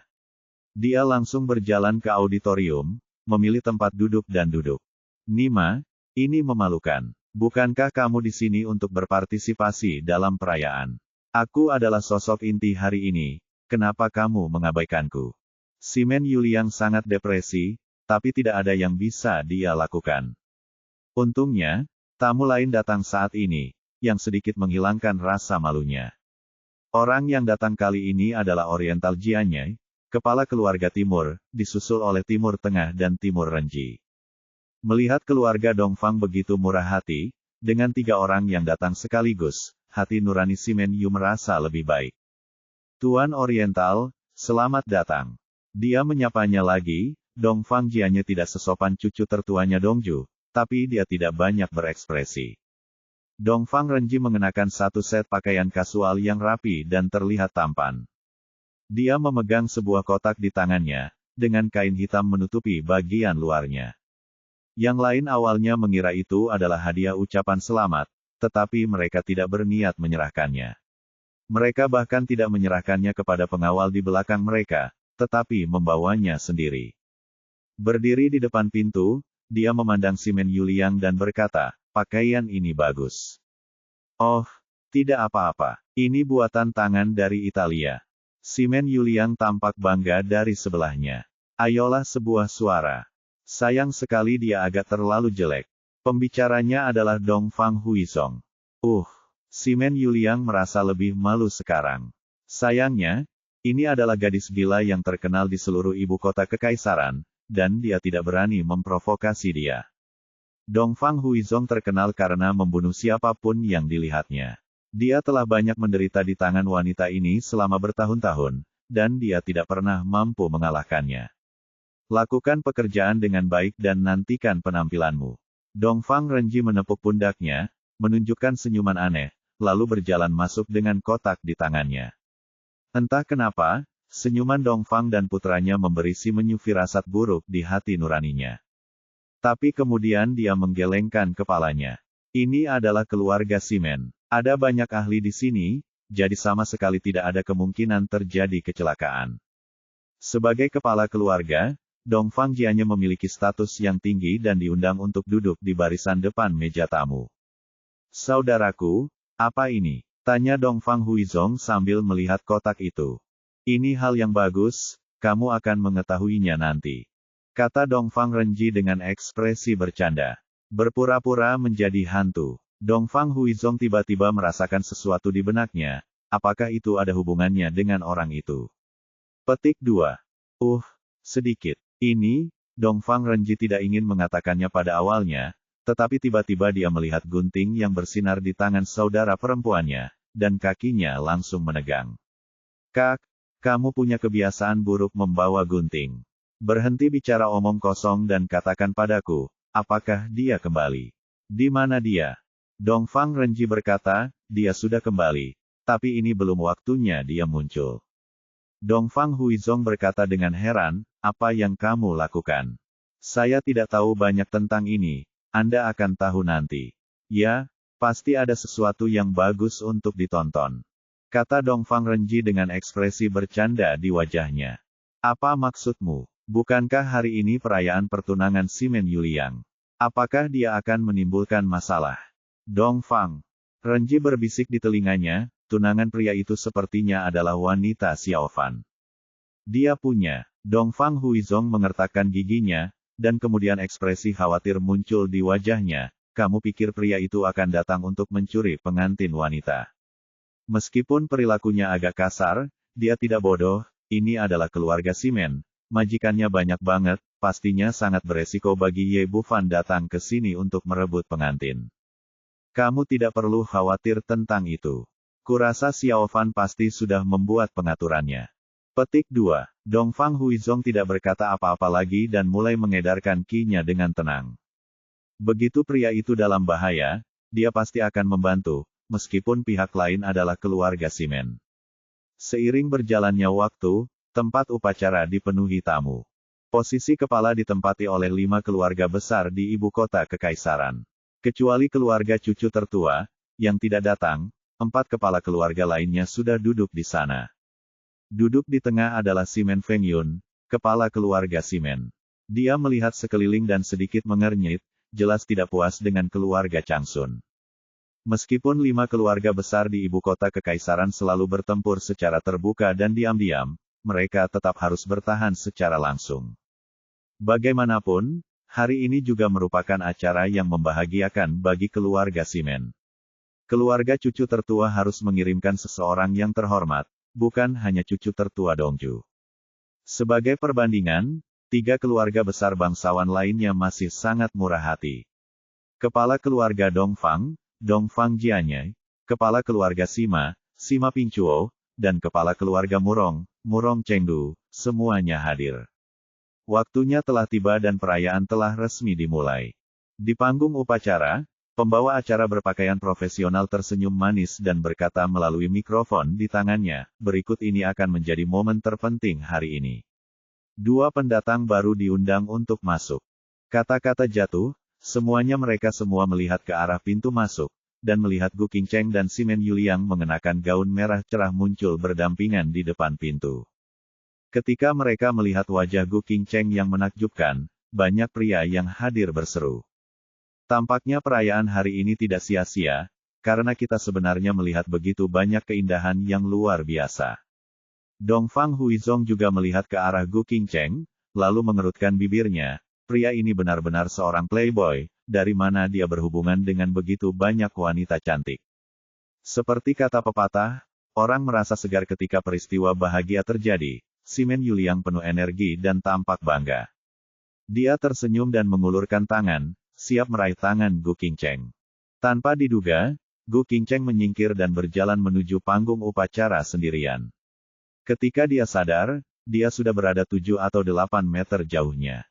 Dia langsung berjalan ke auditorium, memilih tempat duduk dan duduk. Nima, ini memalukan. Bukankah kamu di sini untuk berpartisipasi dalam perayaan? Aku adalah sosok inti hari ini, kenapa kamu mengabaikanku? Simen Yuliang sangat depresi, tapi tidak ada yang bisa dia lakukan. Untungnya, tamu lain datang saat ini, yang sedikit menghilangkan rasa malunya. Orang yang datang kali ini adalah Oriental Jianye, kepala keluarga Timur, disusul oleh Timur Tengah dan Timur Renji. Melihat keluarga Dongfang begitu murah hati, dengan 3 orang yang datang sekaligus, hati nurani Simen Yu merasa lebih baik. Tuan Oriental, selamat datang. Dia menyapanya lagi, Dongfang Jianye tidak sesopan cucu tertuanya Dongju, tapi dia tidak banyak berekspresi. Dongfang Renji mengenakan satu set pakaian kasual yang rapi dan terlihat tampan. Dia memegang sebuah kotak di tangannya, dengan kain hitam menutupi bagian luarnya. Yang lain awalnya mengira itu adalah hadiah ucapan selamat, tetapi mereka tidak berniat menyerahkannya. Mereka bahkan tidak menyerahkannya kepada pengawal di belakang mereka, tetapi membawanya sendiri. Berdiri di depan pintu, dia memandang Simen Yuliang dan berkata, pakaian ini bagus. Oh, tidak apa-apa. Ini buatan tangan dari Italia. Simen Yuliang tampak bangga dari sebelahnya. Ayolah sebuah suara. Sayang sekali dia agak terlalu jelek. Pembicaranya adalah Dongfang Huizong. Simen Yuliang merasa lebih malu sekarang. Sayangnya, ini adalah gadis gila yang terkenal di seluruh ibu kota kekaisaran, dan dia tidak berani memprovokasi dia. Dongfang Huizong terkenal karena membunuh siapapun yang dilihatnya. Dia telah banyak menderita di tangan wanita ini selama bertahun-tahun, dan dia tidak pernah mampu mengalahkannya. Lakukan pekerjaan dengan baik dan nantikan penampilanmu. Dongfang Renji menepuk pundaknya, menunjukkan senyuman aneh, lalu berjalan masuk dengan kotak di tangannya. Entah kenapa, senyuman Dongfang dan putranya memberi si Menyu firasat buruk di hati nuraninya. Tapi kemudian dia menggelengkan kepalanya. Ini adalah keluarga Simen. Ada banyak ahli di sini, jadi sama sekali tidak ada kemungkinan terjadi kecelakaan. Sebagai kepala keluarga, Dongfang Jianya memiliki status yang tinggi dan diundang untuk duduk di barisan depan meja tamu. Saudaraku, apa ini? Tanya Dongfang Huizong sambil melihat kotak itu. Ini hal yang bagus, kamu akan mengetahuinya nanti. Kata Dongfang Renji dengan ekspresi bercanda. Berpura-pura menjadi hantu. Dongfang Huizong tiba-tiba merasakan sesuatu di benaknya. Apakah itu ada hubungannya dengan orang itu? Petik 2. Sedikit. Ini, Dongfang Renji tidak ingin mengatakannya pada awalnya, tetapi tiba-tiba dia melihat gunting yang bersinar di tangan saudara perempuannya, dan kakinya langsung menegang. Kak, kamu punya kebiasaan buruk membawa gunting. Berhenti bicara omong kosong dan katakan padaku, apakah dia kembali? Di mana dia? Dongfang Renji berkata, dia sudah kembali, tapi ini belum waktunya dia muncul. Dongfang Huizong berkata dengan heran, apa yang kamu lakukan? Saya tidak tahu banyak tentang ini, Anda akan tahu nanti. Ya, pasti ada sesuatu yang bagus untuk ditonton. Kata Dongfang Renji dengan ekspresi bercanda di wajahnya. Apa maksudmu? Bukankah hari ini perayaan pertunangan Simen Yuliang? Apakah dia akan menimbulkan masalah? Dongfang Renji berbisik di telinganya, tunangan pria itu sepertinya adalah wanita Xiaofan. Dia punya. Dongfang Huizong mengertakkan giginya, dan kemudian ekspresi khawatir muncul di wajahnya. Kamu pikir pria itu akan datang untuk mencuri pengantin wanita? Meskipun perilakunya agak kasar, dia tidak bodoh, ini adalah keluarga Simen. Majikannya banyak banget, pastinya sangat beresiko bagi Ye Bufan datang ke sini untuk merebut pengantin. Kamu tidak perlu khawatir tentang itu. Kurasa Xiaofan pasti sudah membuat pengaturannya. Petik 2. Dongfang Huizong tidak berkata apa-apa lagi dan mulai mengedarkan ki-nya dengan tenang. Begitu pria itu dalam bahaya, dia pasti akan membantu, meskipun pihak lain adalah keluarga Simen. Seiring berjalannya waktu, tempat upacara dipenuhi tamu. Posisi kepala ditempati oleh 5 keluarga besar di ibu kota kekaisaran. Kecuali keluarga cucu tertua, yang tidak datang, 4 kepala keluarga lainnya sudah duduk di sana. Duduk di tengah adalah Simen Fengyun, kepala keluarga Simen. Dia melihat sekeliling dan sedikit mengernyit, jelas tidak puas dengan keluarga Changsun. Meskipun 5 keluarga besar di ibu kota kekaisaran selalu bertempur secara terbuka dan diam-diam, mereka tetap harus bertahan secara langsung. Bagaimanapun, hari ini juga merupakan acara yang membahagiakan bagi keluarga Simen. Keluarga cucu tertua harus mengirimkan seseorang yang terhormat, bukan hanya cucu tertua Dongju. Sebagai perbandingan, 3 keluarga besar bangsawan lainnya masih sangat murah hati. Kepala keluarga Dongfang, Dongfang Jianye, kepala keluarga Sima, Sima Pingchuo, dan kepala keluarga Murong, Murong Chengdu, semuanya hadir. Waktunya telah tiba dan perayaan telah resmi dimulai. Di panggung upacara, pembawa acara berpakaian profesional tersenyum manis dan berkata melalui mikrofon di tangannya, berikut ini akan menjadi momen terpenting hari ini. 2 pendatang baru diundang untuk masuk. Kata-kata jatuh, semuanya mereka semua melihat ke arah pintu masuk, dan melihat Gu Qingcheng dan Simen Yuliang mengenakan gaun merah cerah muncul berdampingan di depan pintu. Ketika mereka melihat wajah Gu Qingcheng yang menakjubkan, banyak pria yang hadir berseru. Tampaknya perayaan hari ini tidak sia-sia, karena kita sebenarnya melihat begitu banyak keindahan yang luar biasa. Dongfang Huizong juga melihat ke arah Gu Qingcheng, lalu mengerutkan bibirnya, pria ini benar-benar seorang playboy, dari mana dia berhubungan dengan begitu banyak wanita cantik. Seperti kata pepatah, orang merasa segar ketika peristiwa bahagia terjadi, Simen Yuliang penuh energi dan tampak bangga. Dia tersenyum dan mengulurkan tangan, siap meraih tangan Gu Qingcheng. Tanpa diduga, Gu Qingcheng menyingkir dan berjalan menuju panggung upacara sendirian. Ketika dia sadar, dia sudah berada 7 atau 8 meter jauhnya.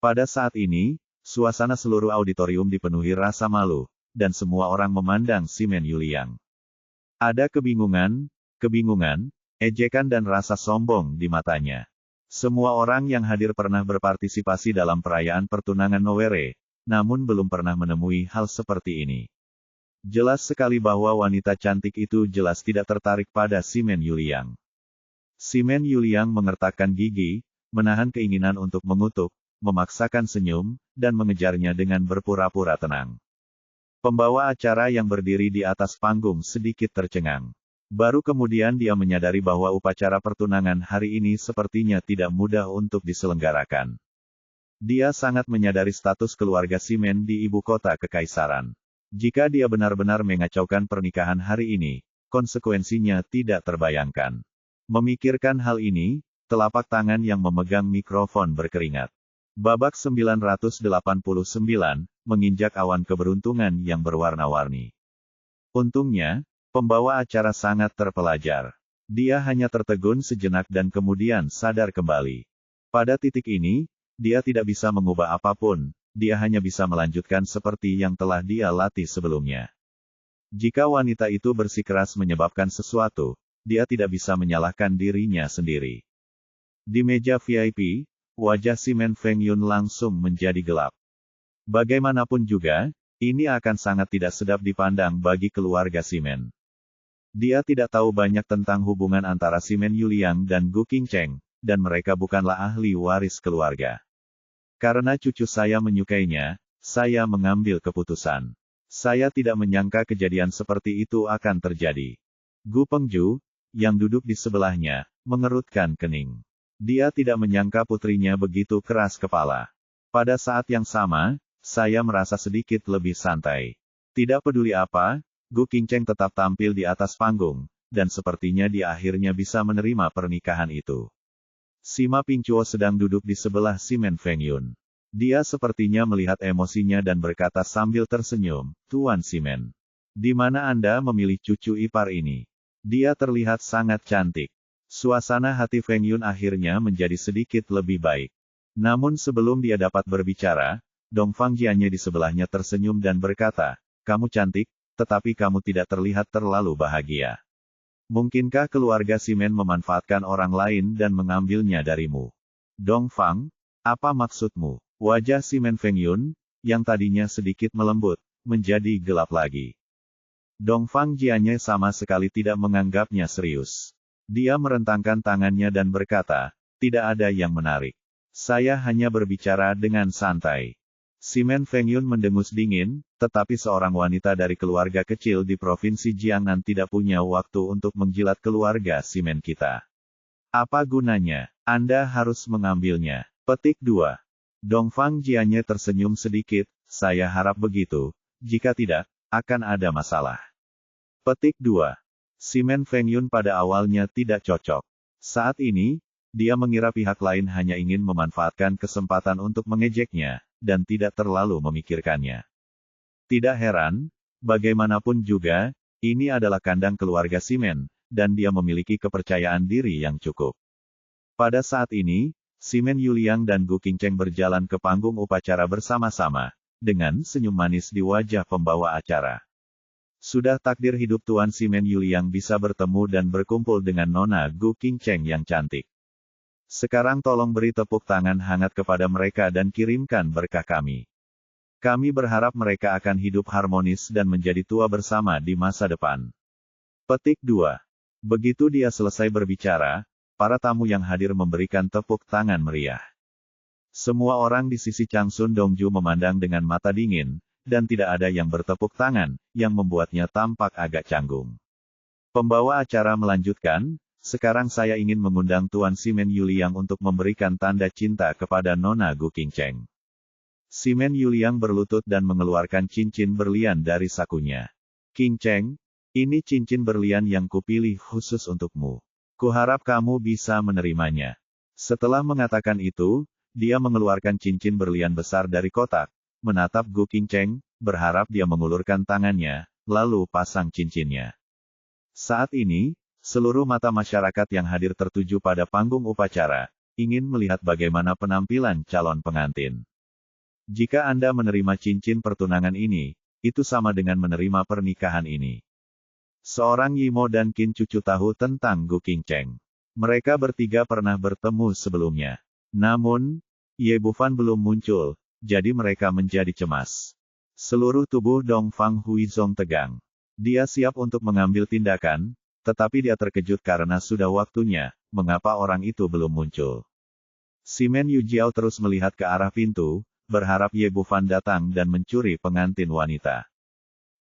Pada saat ini, suasana seluruh auditorium dipenuhi rasa malu, dan semua orang memandang Simen Yuliang. Ada kebingungan, ejekan dan rasa sombong di matanya. Semua orang yang hadir pernah berpartisipasi dalam perayaan pertunangan Nowere, namun belum pernah menemui hal seperti ini. Jelas sekali bahwa wanita cantik itu jelas tidak tertarik pada Simen Yuliang. Simen Yuliang mengertakkan gigi, menahan keinginan untuk mengutuk, memaksakan senyum, dan mengejarnya dengan berpura-pura tenang. Pembawa acara yang berdiri di atas panggung sedikit tercengang. Baru kemudian dia menyadari bahwa upacara pertunangan hari ini sepertinya tidak mudah untuk diselenggarakan. Dia sangat menyadari status keluarga Simen di ibu kota kekaisaran. Jika dia benar-benar mengacaukan pernikahan hari ini, konsekuensinya tidak terbayangkan. Memikirkan hal ini, telapak tangan yang memegang mikrofon berkeringat. Babak 989, menginjak awan keberuntungan yang berwarna-warni. Untungnya, pembawa acara sangat terpelajar. Dia hanya tertegun sejenak dan kemudian sadar kembali. Pada titik ini, dia tidak bisa mengubah apapun, dia hanya bisa melanjutkan seperti yang telah dia latih sebelumnya. Jika wanita itu bersikeras menyebabkan sesuatu, dia tidak bisa menyalahkan dirinya sendiri. Di meja VIP, wajah Simen Feng Yun langsung menjadi gelap. Bagaimanapun juga, ini akan sangat tidak sedap dipandang bagi keluarga Simen. Dia tidak tahu banyak tentang hubungan antara Simen Yuliang dan Gu Qingcheng, dan mereka bukanlah ahli waris keluarga. Karena cucu saya menyukainya, saya mengambil keputusan. Saya tidak menyangka kejadian seperti itu akan terjadi. Gu Pengju, yang duduk di sebelahnya, mengerutkan kening. Dia tidak menyangka putrinya begitu keras kepala. Pada saat yang sama, saya merasa sedikit lebih santai. Tidak peduli apa, Gu Qingcheng tetap tampil di atas panggung, dan sepertinya dia akhirnya bisa menerima pernikahan itu. Sima Pingchuo sedang duduk di sebelah Simen Feng Yun. Dia sepertinya melihat emosinya dan berkata sambil tersenyum, "Tuan Simen, di mana Anda memilih cucu ipar ini? Dia terlihat sangat cantik." Suasana hati Feng Yun akhirnya menjadi sedikit lebih baik. Namun sebelum dia dapat berbicara, Dongfang Jianye di sebelahnya tersenyum dan berkata, "Kamu cantik, tetapi kamu tidak terlihat terlalu bahagia. Mungkinkah keluarga Simen memanfaatkan orang lain dan mengambilnya darimu?" "Dongfang, apa maksudmu?" Wajah Simen Feng Yun, yang tadinya sedikit melembut, menjadi gelap lagi. Dongfang Jianye sama sekali tidak menganggapnya serius. Dia merentangkan tangannya dan berkata, "Tidak ada yang menarik. Saya hanya berbicara dengan santai." Simen Feng Yun mendengus dingin, tetapi seorang wanita dari keluarga kecil di provinsi Jiangnan tidak punya waktu untuk menjilat keluarga Simen kita. Apa gunanya? Anda harus mengambilnya. Petik 2. Dongfang Jianye tersenyum sedikit, "Saya harap begitu, jika tidak, akan ada masalah." Petik 2. Simen Feng Yun pada awalnya tidak cocok. Saat ini, dia mengira pihak lain hanya ingin memanfaatkan kesempatan untuk mengejeknya, dan tidak terlalu memikirkannya. Tidak heran, bagaimanapun juga, ini adalah kandang keluarga Simen, dan dia memiliki kepercayaan diri yang cukup. Pada saat ini, Simen Yuliang dan Gu Qingcheng berjalan ke panggung upacara bersama-sama, dengan senyum manis di wajah pembawa acara. Sudah takdir hidup Tuan Simen Yuliang bisa bertemu dan berkumpul dengan Nona Gu Qingcheng yang cantik. Sekarang tolong beri tepuk tangan hangat kepada mereka dan kirimkan berkah kami. Kami berharap mereka akan hidup harmonis dan menjadi tua bersama di masa depan. Petik 2. Begitu dia selesai berbicara, para tamu yang hadir memberikan tepuk tangan meriah. Semua orang di sisi Changsun Dongju memandang dengan mata dingin, dan tidak ada yang bertepuk tangan, yang membuatnya tampak agak canggung. Pembawa acara melanjutkan, "Sekarang saya ingin mengundang Tuan Simen Yuliang untuk memberikan tanda cinta kepada Nona Gu Qingcheng." Simen Yuliang berlutut dan mengeluarkan cincin berlian dari sakunya. "Qingcheng, ini cincin berlian yang kupilih khusus untukmu. Kuharap kamu bisa menerimanya." Setelah mengatakan itu, dia mengeluarkan cincin berlian besar dari kotak, menatap Gu Qingcheng, berharap dia mengulurkan tangannya, lalu pasang cincinnya. Saat ini, seluruh mata masyarakat yang hadir tertuju pada panggung upacara, ingin melihat bagaimana penampilan calon pengantin. Jika Anda menerima cincin pertunangan ini, itu sama dengan menerima pernikahan ini. Seorang Yimo dan Qin cucu tahu tentang Gu Qingcheng. Mereka bertiga pernah bertemu sebelumnya. Namun, Ye Bufan belum muncul, jadi mereka menjadi cemas. Seluruh tubuh Dongfang Huizong tegang. Dia siap untuk mengambil tindakan, tetapi dia terkejut karena sudah waktunya, mengapa orang itu belum muncul. Simen Yujiao terus melihat ke arah pintu, berharap Ye Bufan datang dan mencuri pengantin wanita.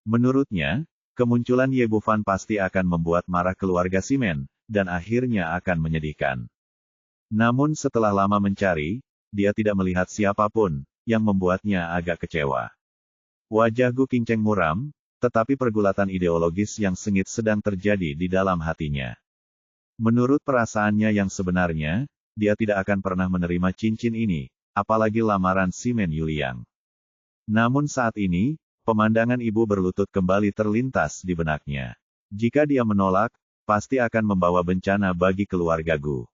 Menurutnya, kemunculan Ye Bufan pasti akan membuat marah keluarga Simen, dan akhirnya akan menyedihkan. Namun setelah lama mencari, dia tidak melihat siapapun, yang membuatnya agak kecewa. Wajah Gu Qingcheng muram, tetapi pergulatan ideologis yang sengit sedang terjadi di dalam hatinya. Menurut perasaannya yang sebenarnya, dia tidak akan pernah menerima cincin ini, apalagi lamaran Simen Yuliang. Namun saat ini, pemandangan ibu berlutut kembali terlintas di benaknya. Jika dia menolak, pasti akan membawa bencana bagi keluarga Gu.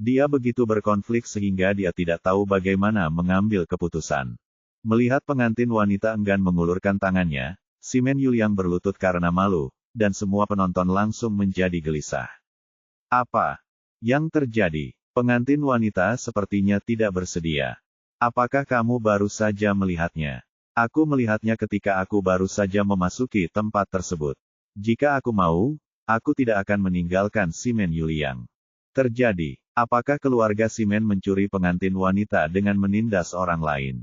Dia begitu berkonflik sehingga dia tidak tahu bagaimana mengambil keputusan. Melihat pengantin wanita enggan mengulurkan tangannya, Simen Yuliang berlutut karena malu, dan semua penonton langsung menjadi gelisah. Apa yang terjadi? Pengantin wanita sepertinya tidak bersedia. Apakah kamu baru saja melihatnya? Aku melihatnya ketika aku baru saja memasuki tempat tersebut. Jika aku mau, aku tidak akan meninggalkan Simen Yuliang. Terjadi. Apakah keluarga Simen mencuri pengantin wanita dengan menindas orang lain?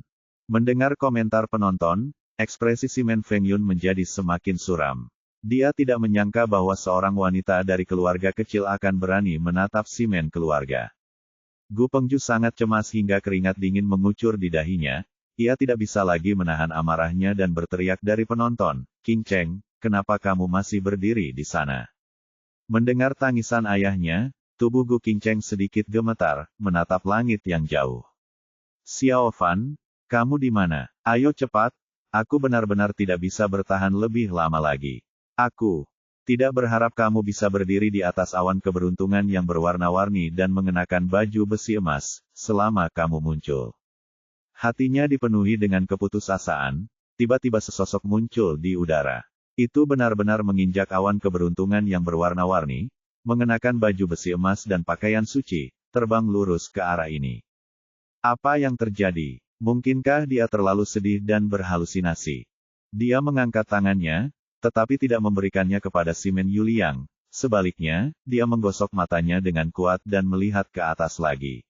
Mendengar komentar penonton, ekspresi Simen Fengyun menjadi semakin suram. Dia tidak menyangka bahwa seorang wanita dari keluarga kecil akan berani menatap Simen keluarga. Gu Pengju sangat cemas hingga keringat dingin mengucur di dahinya. Ia tidak bisa lagi menahan amarahnya dan berteriak dari penonton, "Qingcheng, kenapa kamu masih berdiri di sana?" Mendengar tangisan ayahnya, tubuh Gu Qingcheng sedikit gemetar, menatap langit yang jauh. "Xiao Fan, kamu di mana? Ayo cepat, aku benar-benar tidak bisa bertahan lebih lama lagi. Aku tidak berharap kamu bisa berdiri di atas awan keberuntungan yang berwarna-warni dan mengenakan baju besi emas, selama kamu muncul." Hatinya dipenuhi dengan keputusasaan, tiba-tiba sesosok muncul di udara. Itu benar-benar menginjak awan keberuntungan yang berwarna-warni, mengenakan baju besi emas dan pakaian suci, terbang lurus ke arah ini. Apa yang terjadi? Mungkinkah dia terlalu sedih dan berhalusinasi? Dia mengangkat tangannya, tetapi tidak memberikannya kepada Simen Yuliang. Sebaliknya, dia menggosok matanya dengan kuat dan melihat ke atas lagi.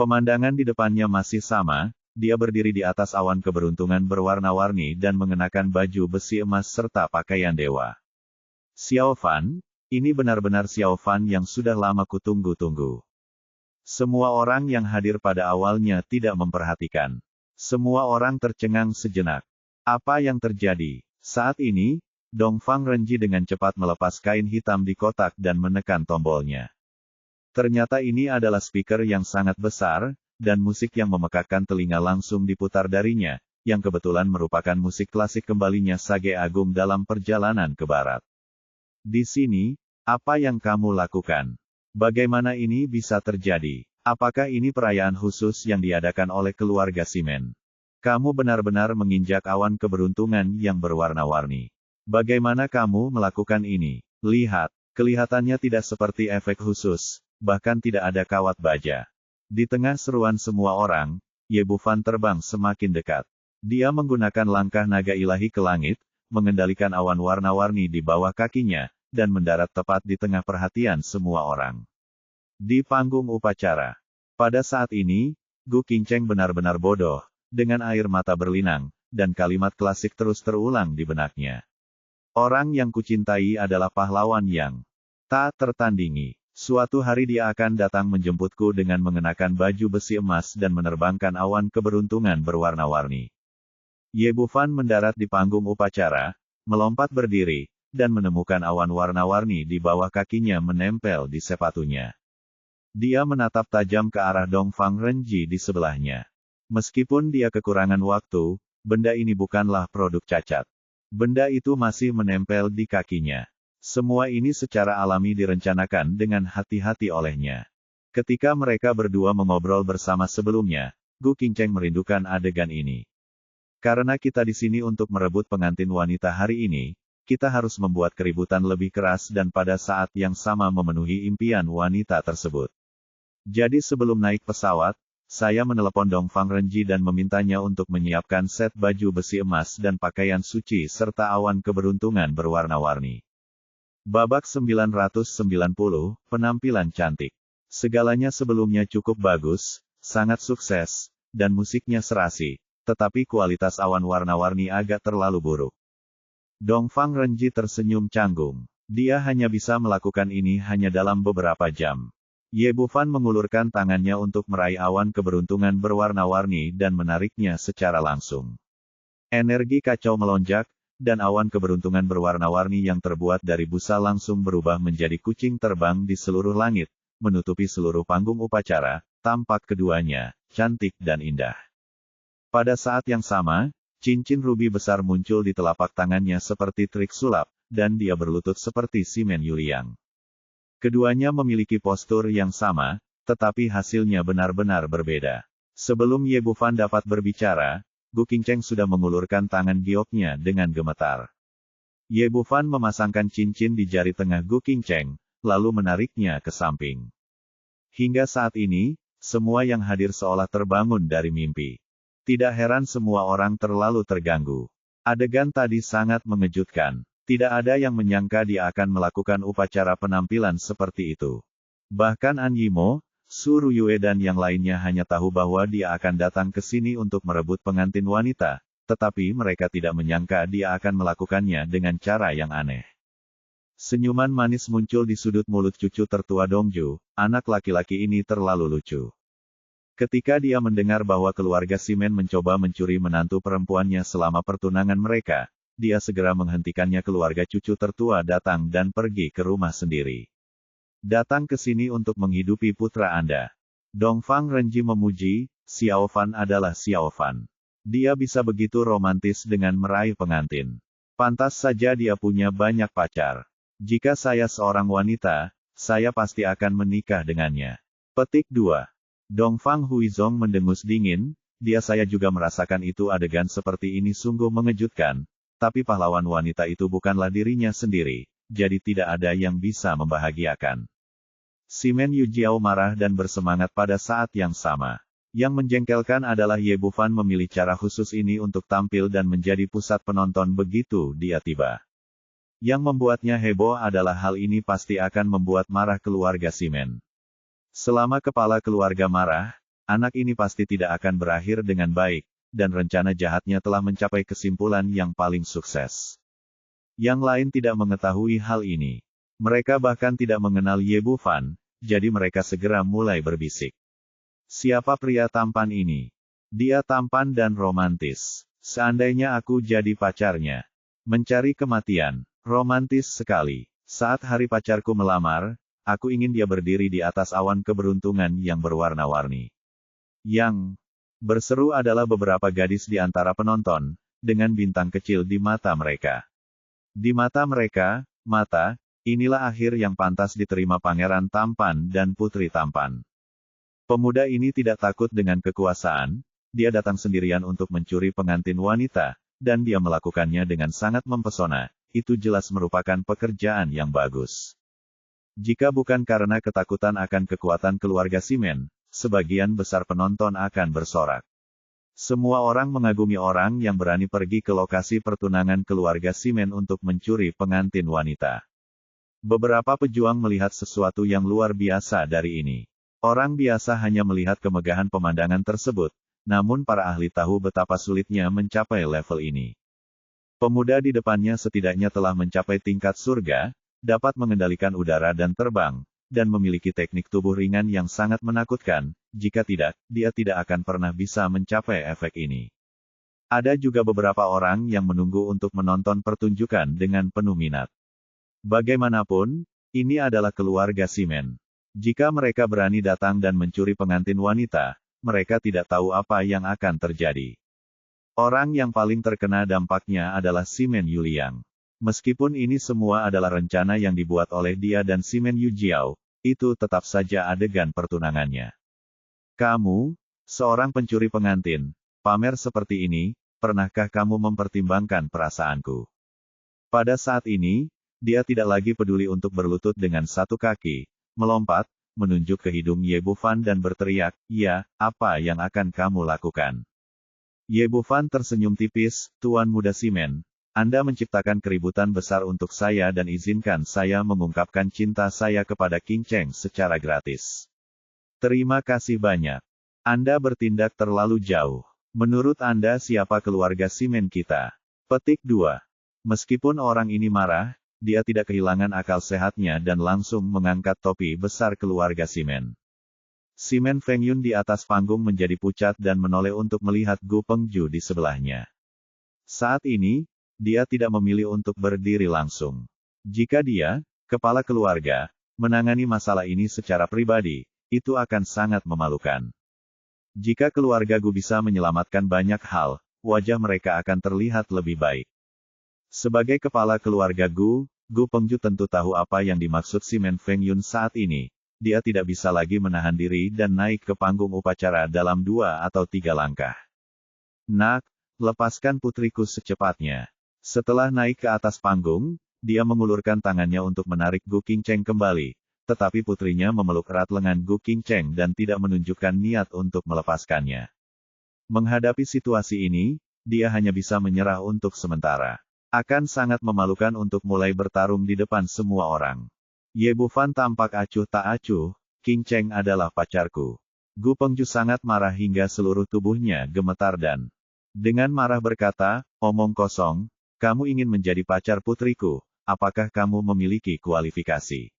Pemandangan di depannya masih sama. Dia berdiri di atas awan keberuntungan berwarna-warni dan mengenakan baju besi emas serta pakaian dewa. "Xiao Fan, ini benar-benar Xiao Fan yang sudah lama kutunggu-tunggu." Semua orang yang hadir pada awalnya tidak memperhatikan. Semua orang tercengang sejenak. Apa yang terjadi? Saat ini, Dongfang Renji dengan cepat melepas kain hitam di kotak dan menekan tombolnya. Ternyata ini adalah speaker yang sangat besar, dan musik yang memekakkan telinga langsung diputar darinya, yang kebetulan merupakan musik klasik kembalinya Sage Agung dalam perjalanan ke barat. "Di sini, apa yang kamu lakukan? Bagaimana ini bisa terjadi? Apakah ini perayaan khusus yang diadakan oleh keluarga Simen? Kamu benar-benar menginjak awan keberuntungan yang berwarna-warni. Bagaimana kamu melakukan ini? Lihat, kelihatannya tidak seperti efek khusus, bahkan tidak ada kawat baja." Di tengah seruan semua orang, Ye Bufan terbang semakin dekat. Dia menggunakan langkah naga ilahi ke langit, mengendalikan awan warna-warni di bawah kakinya, dan mendarat tepat di tengah perhatian semua orang. Di panggung upacara. Pada saat ini, Gu Qingcheng benar-benar bodoh, dengan air mata berlinang, dan kalimat klasik terus terulang di benaknya. "Orang yang kucintai adalah pahlawan yang tak tertandingi. Suatu hari dia akan datang menjemputku dengan mengenakan baju besi emas dan menerbangkan awan keberuntungan berwarna-warni." Ye Bufan mendarat di panggung upacara, melompat berdiri, dan menemukan awan warna-warni di bawah kakinya menempel di sepatunya. Dia menatap tajam ke arah Dongfang Renji di sebelahnya. Meskipun dia kekurangan waktu, benda ini bukanlah produk cacat. Benda itu masih menempel di kakinya. Semua ini secara alami direncanakan dengan hati-hati olehnya. Ketika mereka berdua mengobrol bersama sebelumnya, Gu Qingcheng merindukan adegan ini. "Karena kita di sini untuk merebut pengantin wanita hari ini, kita harus membuat keributan lebih keras dan pada saat yang sama memenuhi impian wanita tersebut. Jadi sebelum naik pesawat, saya menelepon Dongfang Renji dan memintanya untuk menyiapkan set baju besi emas dan pakaian suci serta awan keberuntungan berwarna-warni. Babak 990, penampilan cantik. Segalanya sebelumnya cukup bagus, sangat sukses, dan musiknya serasi, tetapi kualitas awan warna-warni agak terlalu buruk. Dongfang Renji tersenyum canggung. Dia hanya bisa melakukan ini hanya dalam beberapa jam. Ye Bufan mengulurkan tangannya untuk meraih awan keberuntungan berwarna-warni dan menariknya secara langsung. Energi kacau melonjak, dan awan keberuntungan berwarna-warni yang terbuat dari busa langsung berubah menjadi kucing terbang di seluruh langit, menutupi seluruh panggung upacara. Tampak keduanya cantik dan indah. Pada saat yang sama, cincin rubi besar muncul di telapak tangannya seperti trik sulap, dan dia berlutut seperti Simen Yuliang. Keduanya memiliki postur yang sama, tetapi hasilnya benar-benar berbeda. Sebelum Ye Bufan dapat berbicara, Gu Qingcheng sudah mengulurkan tangan gioknya dengan gemetar. Ye Bufan memasangkan cincin di jari tengah Gu Qingcheng, lalu menariknya ke samping. Hingga saat ini, semua yang hadir seolah terbangun dari mimpi. Tidak heran semua orang terlalu terganggu. Adegan tadi sangat mengejutkan. Tidak ada yang menyangka dia akan melakukan upacara penampilan seperti itu. Bahkan An Yimo, Su Ruyue dan yang lainnya hanya tahu bahwa dia akan datang ke sini untuk merebut pengantin wanita, tetapi mereka tidak menyangka dia akan melakukannya dengan cara yang aneh. Senyuman manis muncul di sudut mulut cucu tertua Dongju, anak laki-laki ini terlalu lucu. Ketika dia mendengar bahwa keluarga Simen mencoba mencuri menantu perempuannya selama pertunangan mereka, dia segera menghentikannya. Keluarga cucu tertua datang dan pergi ke rumah sendiri. Datang ke sini untuk menghidupi putra Anda. Dongfang Renji memuji, Xiao Fan adalah Xiao Fan. Dia bisa begitu romantis dengan meraih pengantin. Pantas saja dia punya banyak pacar. Jika saya seorang wanita, saya pasti akan menikah dengannya. Petik 2. Dongfang Huizong mendengus dingin, saya juga merasakan itu. Adegan seperti ini sungguh mengejutkan, tapi pahlawan wanita itu bukanlah dirinya sendiri, jadi tidak ada yang bisa membahagiakan. Simen Yujiao marah dan bersemangat pada saat yang sama. Yang menjengkelkan adalah Ye Bufan memilih cara khusus ini untuk tampil dan menjadi pusat penonton begitu dia tiba. Yang membuatnya heboh adalah hal ini pasti akan membuat marah keluarga Simen. Selama kepala keluarga marah, anak ini pasti tidak akan berakhir dengan baik, dan rencana jahatnya telah mencapai kesimpulan yang paling sukses. Yang lain tidak mengetahui hal ini. Mereka bahkan tidak mengenal Ye Bufan, jadi mereka segera mulai berbisik. Siapa pria tampan ini? Dia tampan dan romantis. Seandainya aku jadi pacarnya. Mencari kematian. Romantis sekali. Saat hari pacarku melamar, aku ingin dia berdiri di atas awan keberuntungan yang berwarna-warni. Yang berseru adalah beberapa gadis di antara penonton, dengan bintang kecil di mata mereka. Di mata mereka, inilah akhir yang pantas diterima pangeran tampan dan putri tampan. Pemuda ini tidak takut dengan kekuasaan, dia datang sendirian untuk mencuri pengantin wanita, dan dia melakukannya dengan sangat mempesona. Itu jelas merupakan pekerjaan yang bagus. Jika bukan karena ketakutan akan kekuatan keluarga Simen, sebagian besar penonton akan bersorak. Semua orang mengagumi orang yang berani pergi ke lokasi pertunangan keluarga Simen untuk mencuri pengantin wanita. Beberapa pejuang melihat sesuatu yang luar biasa dari ini. Orang biasa hanya melihat kemegahan pemandangan tersebut, namun para ahli tahu betapa sulitnya mencapai level ini. Pemuda di depannya setidaknya telah mencapai tingkat surga, dapat mengendalikan udara dan terbang, dan memiliki teknik tubuh ringan yang sangat menakutkan. Jika tidak, dia tidak akan pernah bisa mencapai efek ini. Ada juga beberapa orang yang menunggu untuk menonton pertunjukan dengan penuh minat. Bagaimanapun, ini adalah keluarga Simen. Jika mereka berani datang dan mencuri pengantin wanita, mereka tidak tahu apa yang akan terjadi. Orang yang paling terkena dampaknya adalah Simen Yuliang. Meskipun ini semua adalah rencana yang dibuat oleh dia dan Simen Yujiao, itu tetap saja adegan pertunangannya. Kamu, seorang pencuri pengantin, pamer seperti ini, pernahkah kamu mempertimbangkan perasaanku? Pada saat ini, dia tidak lagi peduli untuk berlutut dengan satu kaki, melompat, menunjuk ke hidung Ye Bufan dan berteriak, "Ya, apa yang akan kamu lakukan?" Ye Bufan tersenyum tipis, "Tuan Muda Simen, Anda menciptakan keributan besar untuk saya dan izinkan saya mengungkapkan cinta saya kepada King Cheng secara gratis. Terima kasih banyak. Anda bertindak terlalu jauh. Menurut Anda siapa keluarga Simen kita?" Petik 2. Meskipun orang ini marah, dia tidak kehilangan akal sehatnya dan langsung mengangkat topi besar keluarga Simen. Simen Feng Yun di atas panggung menjadi pucat dan menoleh untuk melihat Gu Pengju di sebelahnya. Saat ini, dia tidak memilih untuk berdiri langsung. Jika dia, kepala keluarga, menangani masalah ini secara pribadi, itu akan sangat memalukan. Jika keluarga Gu bisa menyelamatkan banyak hal, wajah mereka akan terlihat lebih baik. Sebagai kepala keluarga Gu Pengju tentu tahu apa yang dimaksud Simen Feng Yun saat ini. Dia tidak bisa lagi menahan diri dan naik ke panggung upacara dalam 2 atau 3 langkah. "Nak, lepaskan putriku secepatnya." Setelah naik ke atas panggung, dia mengulurkan tangannya untuk menarik Gu Qingcheng kembali, tetapi putrinya memeluk erat lengan Gu Qingcheng dan tidak menunjukkan niat untuk melepaskannya. Menghadapi situasi ini, dia hanya bisa menyerah untuk sementara. Akan sangat memalukan untuk mulai bertarung di depan semua orang. Ye Bufan tampak acuh tak acuh, "King Cheng adalah pacarku." Gu Pengju sangat marah hingga seluruh tubuhnya gemetar dan dengan marah berkata, "Omong kosong, kamu ingin menjadi pacar putriku, apakah kamu memiliki kualifikasi?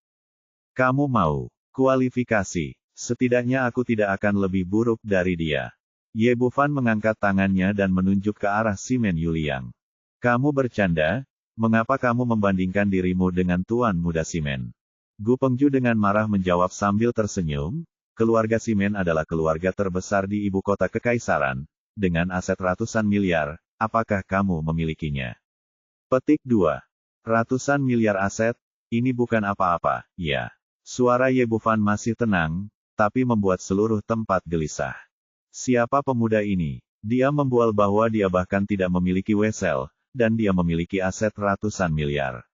Kamu mau kualifikasi? Setidaknya aku tidak akan lebih buruk dari dia." Ye Bufan mengangkat tangannya dan menunjuk ke arah Simen Yuliang. "Kamu bercanda? Mengapa kamu membandingkan dirimu dengan Tuan Muda Simen?" Gu Pengju dengan marah menjawab sambil tersenyum, "Keluarga Simen adalah keluarga terbesar di ibu kota kekaisaran, dengan aset ratusan miliar, apakah kamu memilikinya?" Petik 2. Ratusan miliar aset, ini bukan apa-apa, ya. Suara Ye Bufan masih tenang, tapi membuat seluruh tempat gelisah. Siapa pemuda ini? Dia membual bahwa dia bahkan tidak memiliki wesel, dan dia memiliki aset ratusan miliar.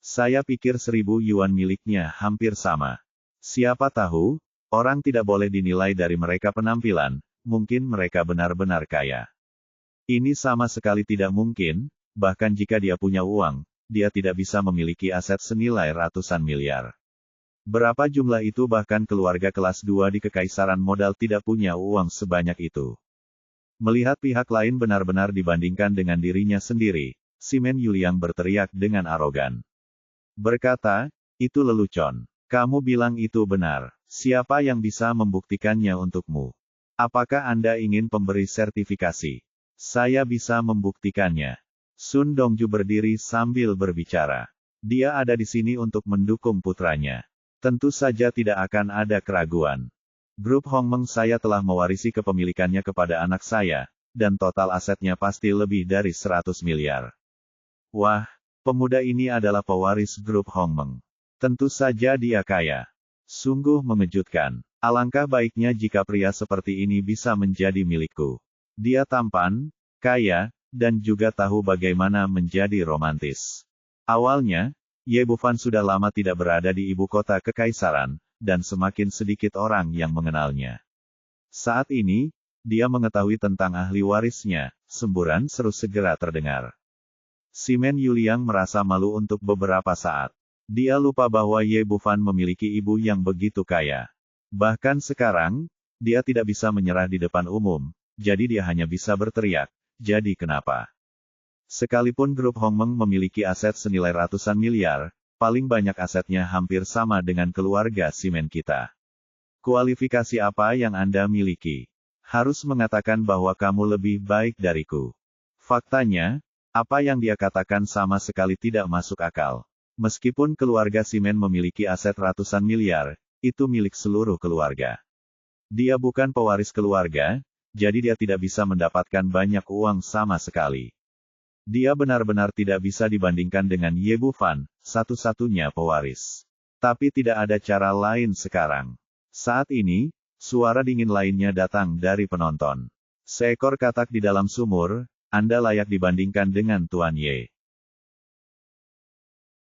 Saya pikir 1.000 yuan miliknya hampir sama. Siapa tahu, orang tidak boleh dinilai dari mereka penampilan, mungkin mereka benar-benar kaya. Ini sama sekali tidak mungkin, bahkan jika dia punya uang, dia tidak bisa memiliki aset senilai ratusan miliar. Berapa jumlah itu bahkan keluarga kelas 2 di kekaisaran modal tidak punya uang sebanyak itu. Melihat pihak lain benar-benar dibandingkan dengan dirinya sendiri, Simen Yuliang berteriak dengan arogan. Berkata, "Itu lelucon. Kamu bilang itu benar. Siapa yang bisa membuktikannya untukmu? Apakah Anda ingin pemberi sertifikasi? Saya bisa membuktikannya." Sun Dongju berdiri sambil berbicara. Dia ada di sini untuk mendukung putranya. Tentu saja tidak akan ada keraguan. Grup Hongmeng saya telah mewarisi kepemilikannya kepada anak saya, dan total asetnya pasti lebih dari 100 miliar. Wah, pemuda ini adalah pewaris grup Hongmeng. Tentu saja dia kaya. Sungguh mengejutkan. Alangkah baiknya jika pria seperti ini bisa menjadi milikku. Dia tampan, kaya, dan juga tahu bagaimana menjadi romantis. Awalnya, Ye Bufan sudah lama tidak berada di ibu kota kekaisaran, dan semakin sedikit orang yang mengenalnya. Saat ini, dia mengetahui tentang ahli warisnya, semburan seru segera terdengar. Simen Yuliang merasa malu untuk beberapa saat. Dia lupa bahwa Ye Bufan memiliki ibu yang begitu kaya. Bahkan sekarang, dia tidak bisa menyerah di depan umum, jadi dia hanya bisa berteriak, "Jadi kenapa?" Sekalipun grup Hongmeng memiliki aset senilai ratusan miliar, paling banyak asetnya hampir sama dengan keluarga Simen kita. Kualifikasi apa yang Anda miliki? Harus mengatakan bahwa kamu lebih baik dariku. Faktanya, apa yang dia katakan sama sekali tidak masuk akal. Meskipun keluarga Simen memiliki aset ratusan miliar, itu milik seluruh keluarga. Dia bukan pewaris keluarga, jadi dia tidak bisa mendapatkan banyak uang sama sekali. Dia benar-benar tidak bisa dibandingkan dengan Ye Bufan, satu-satunya pewaris. Tapi tidak ada cara lain sekarang. Saat ini, suara dingin lainnya datang dari penonton. Seekor katak di dalam sumur, Anda layak dibandingkan dengan Tuan Ye.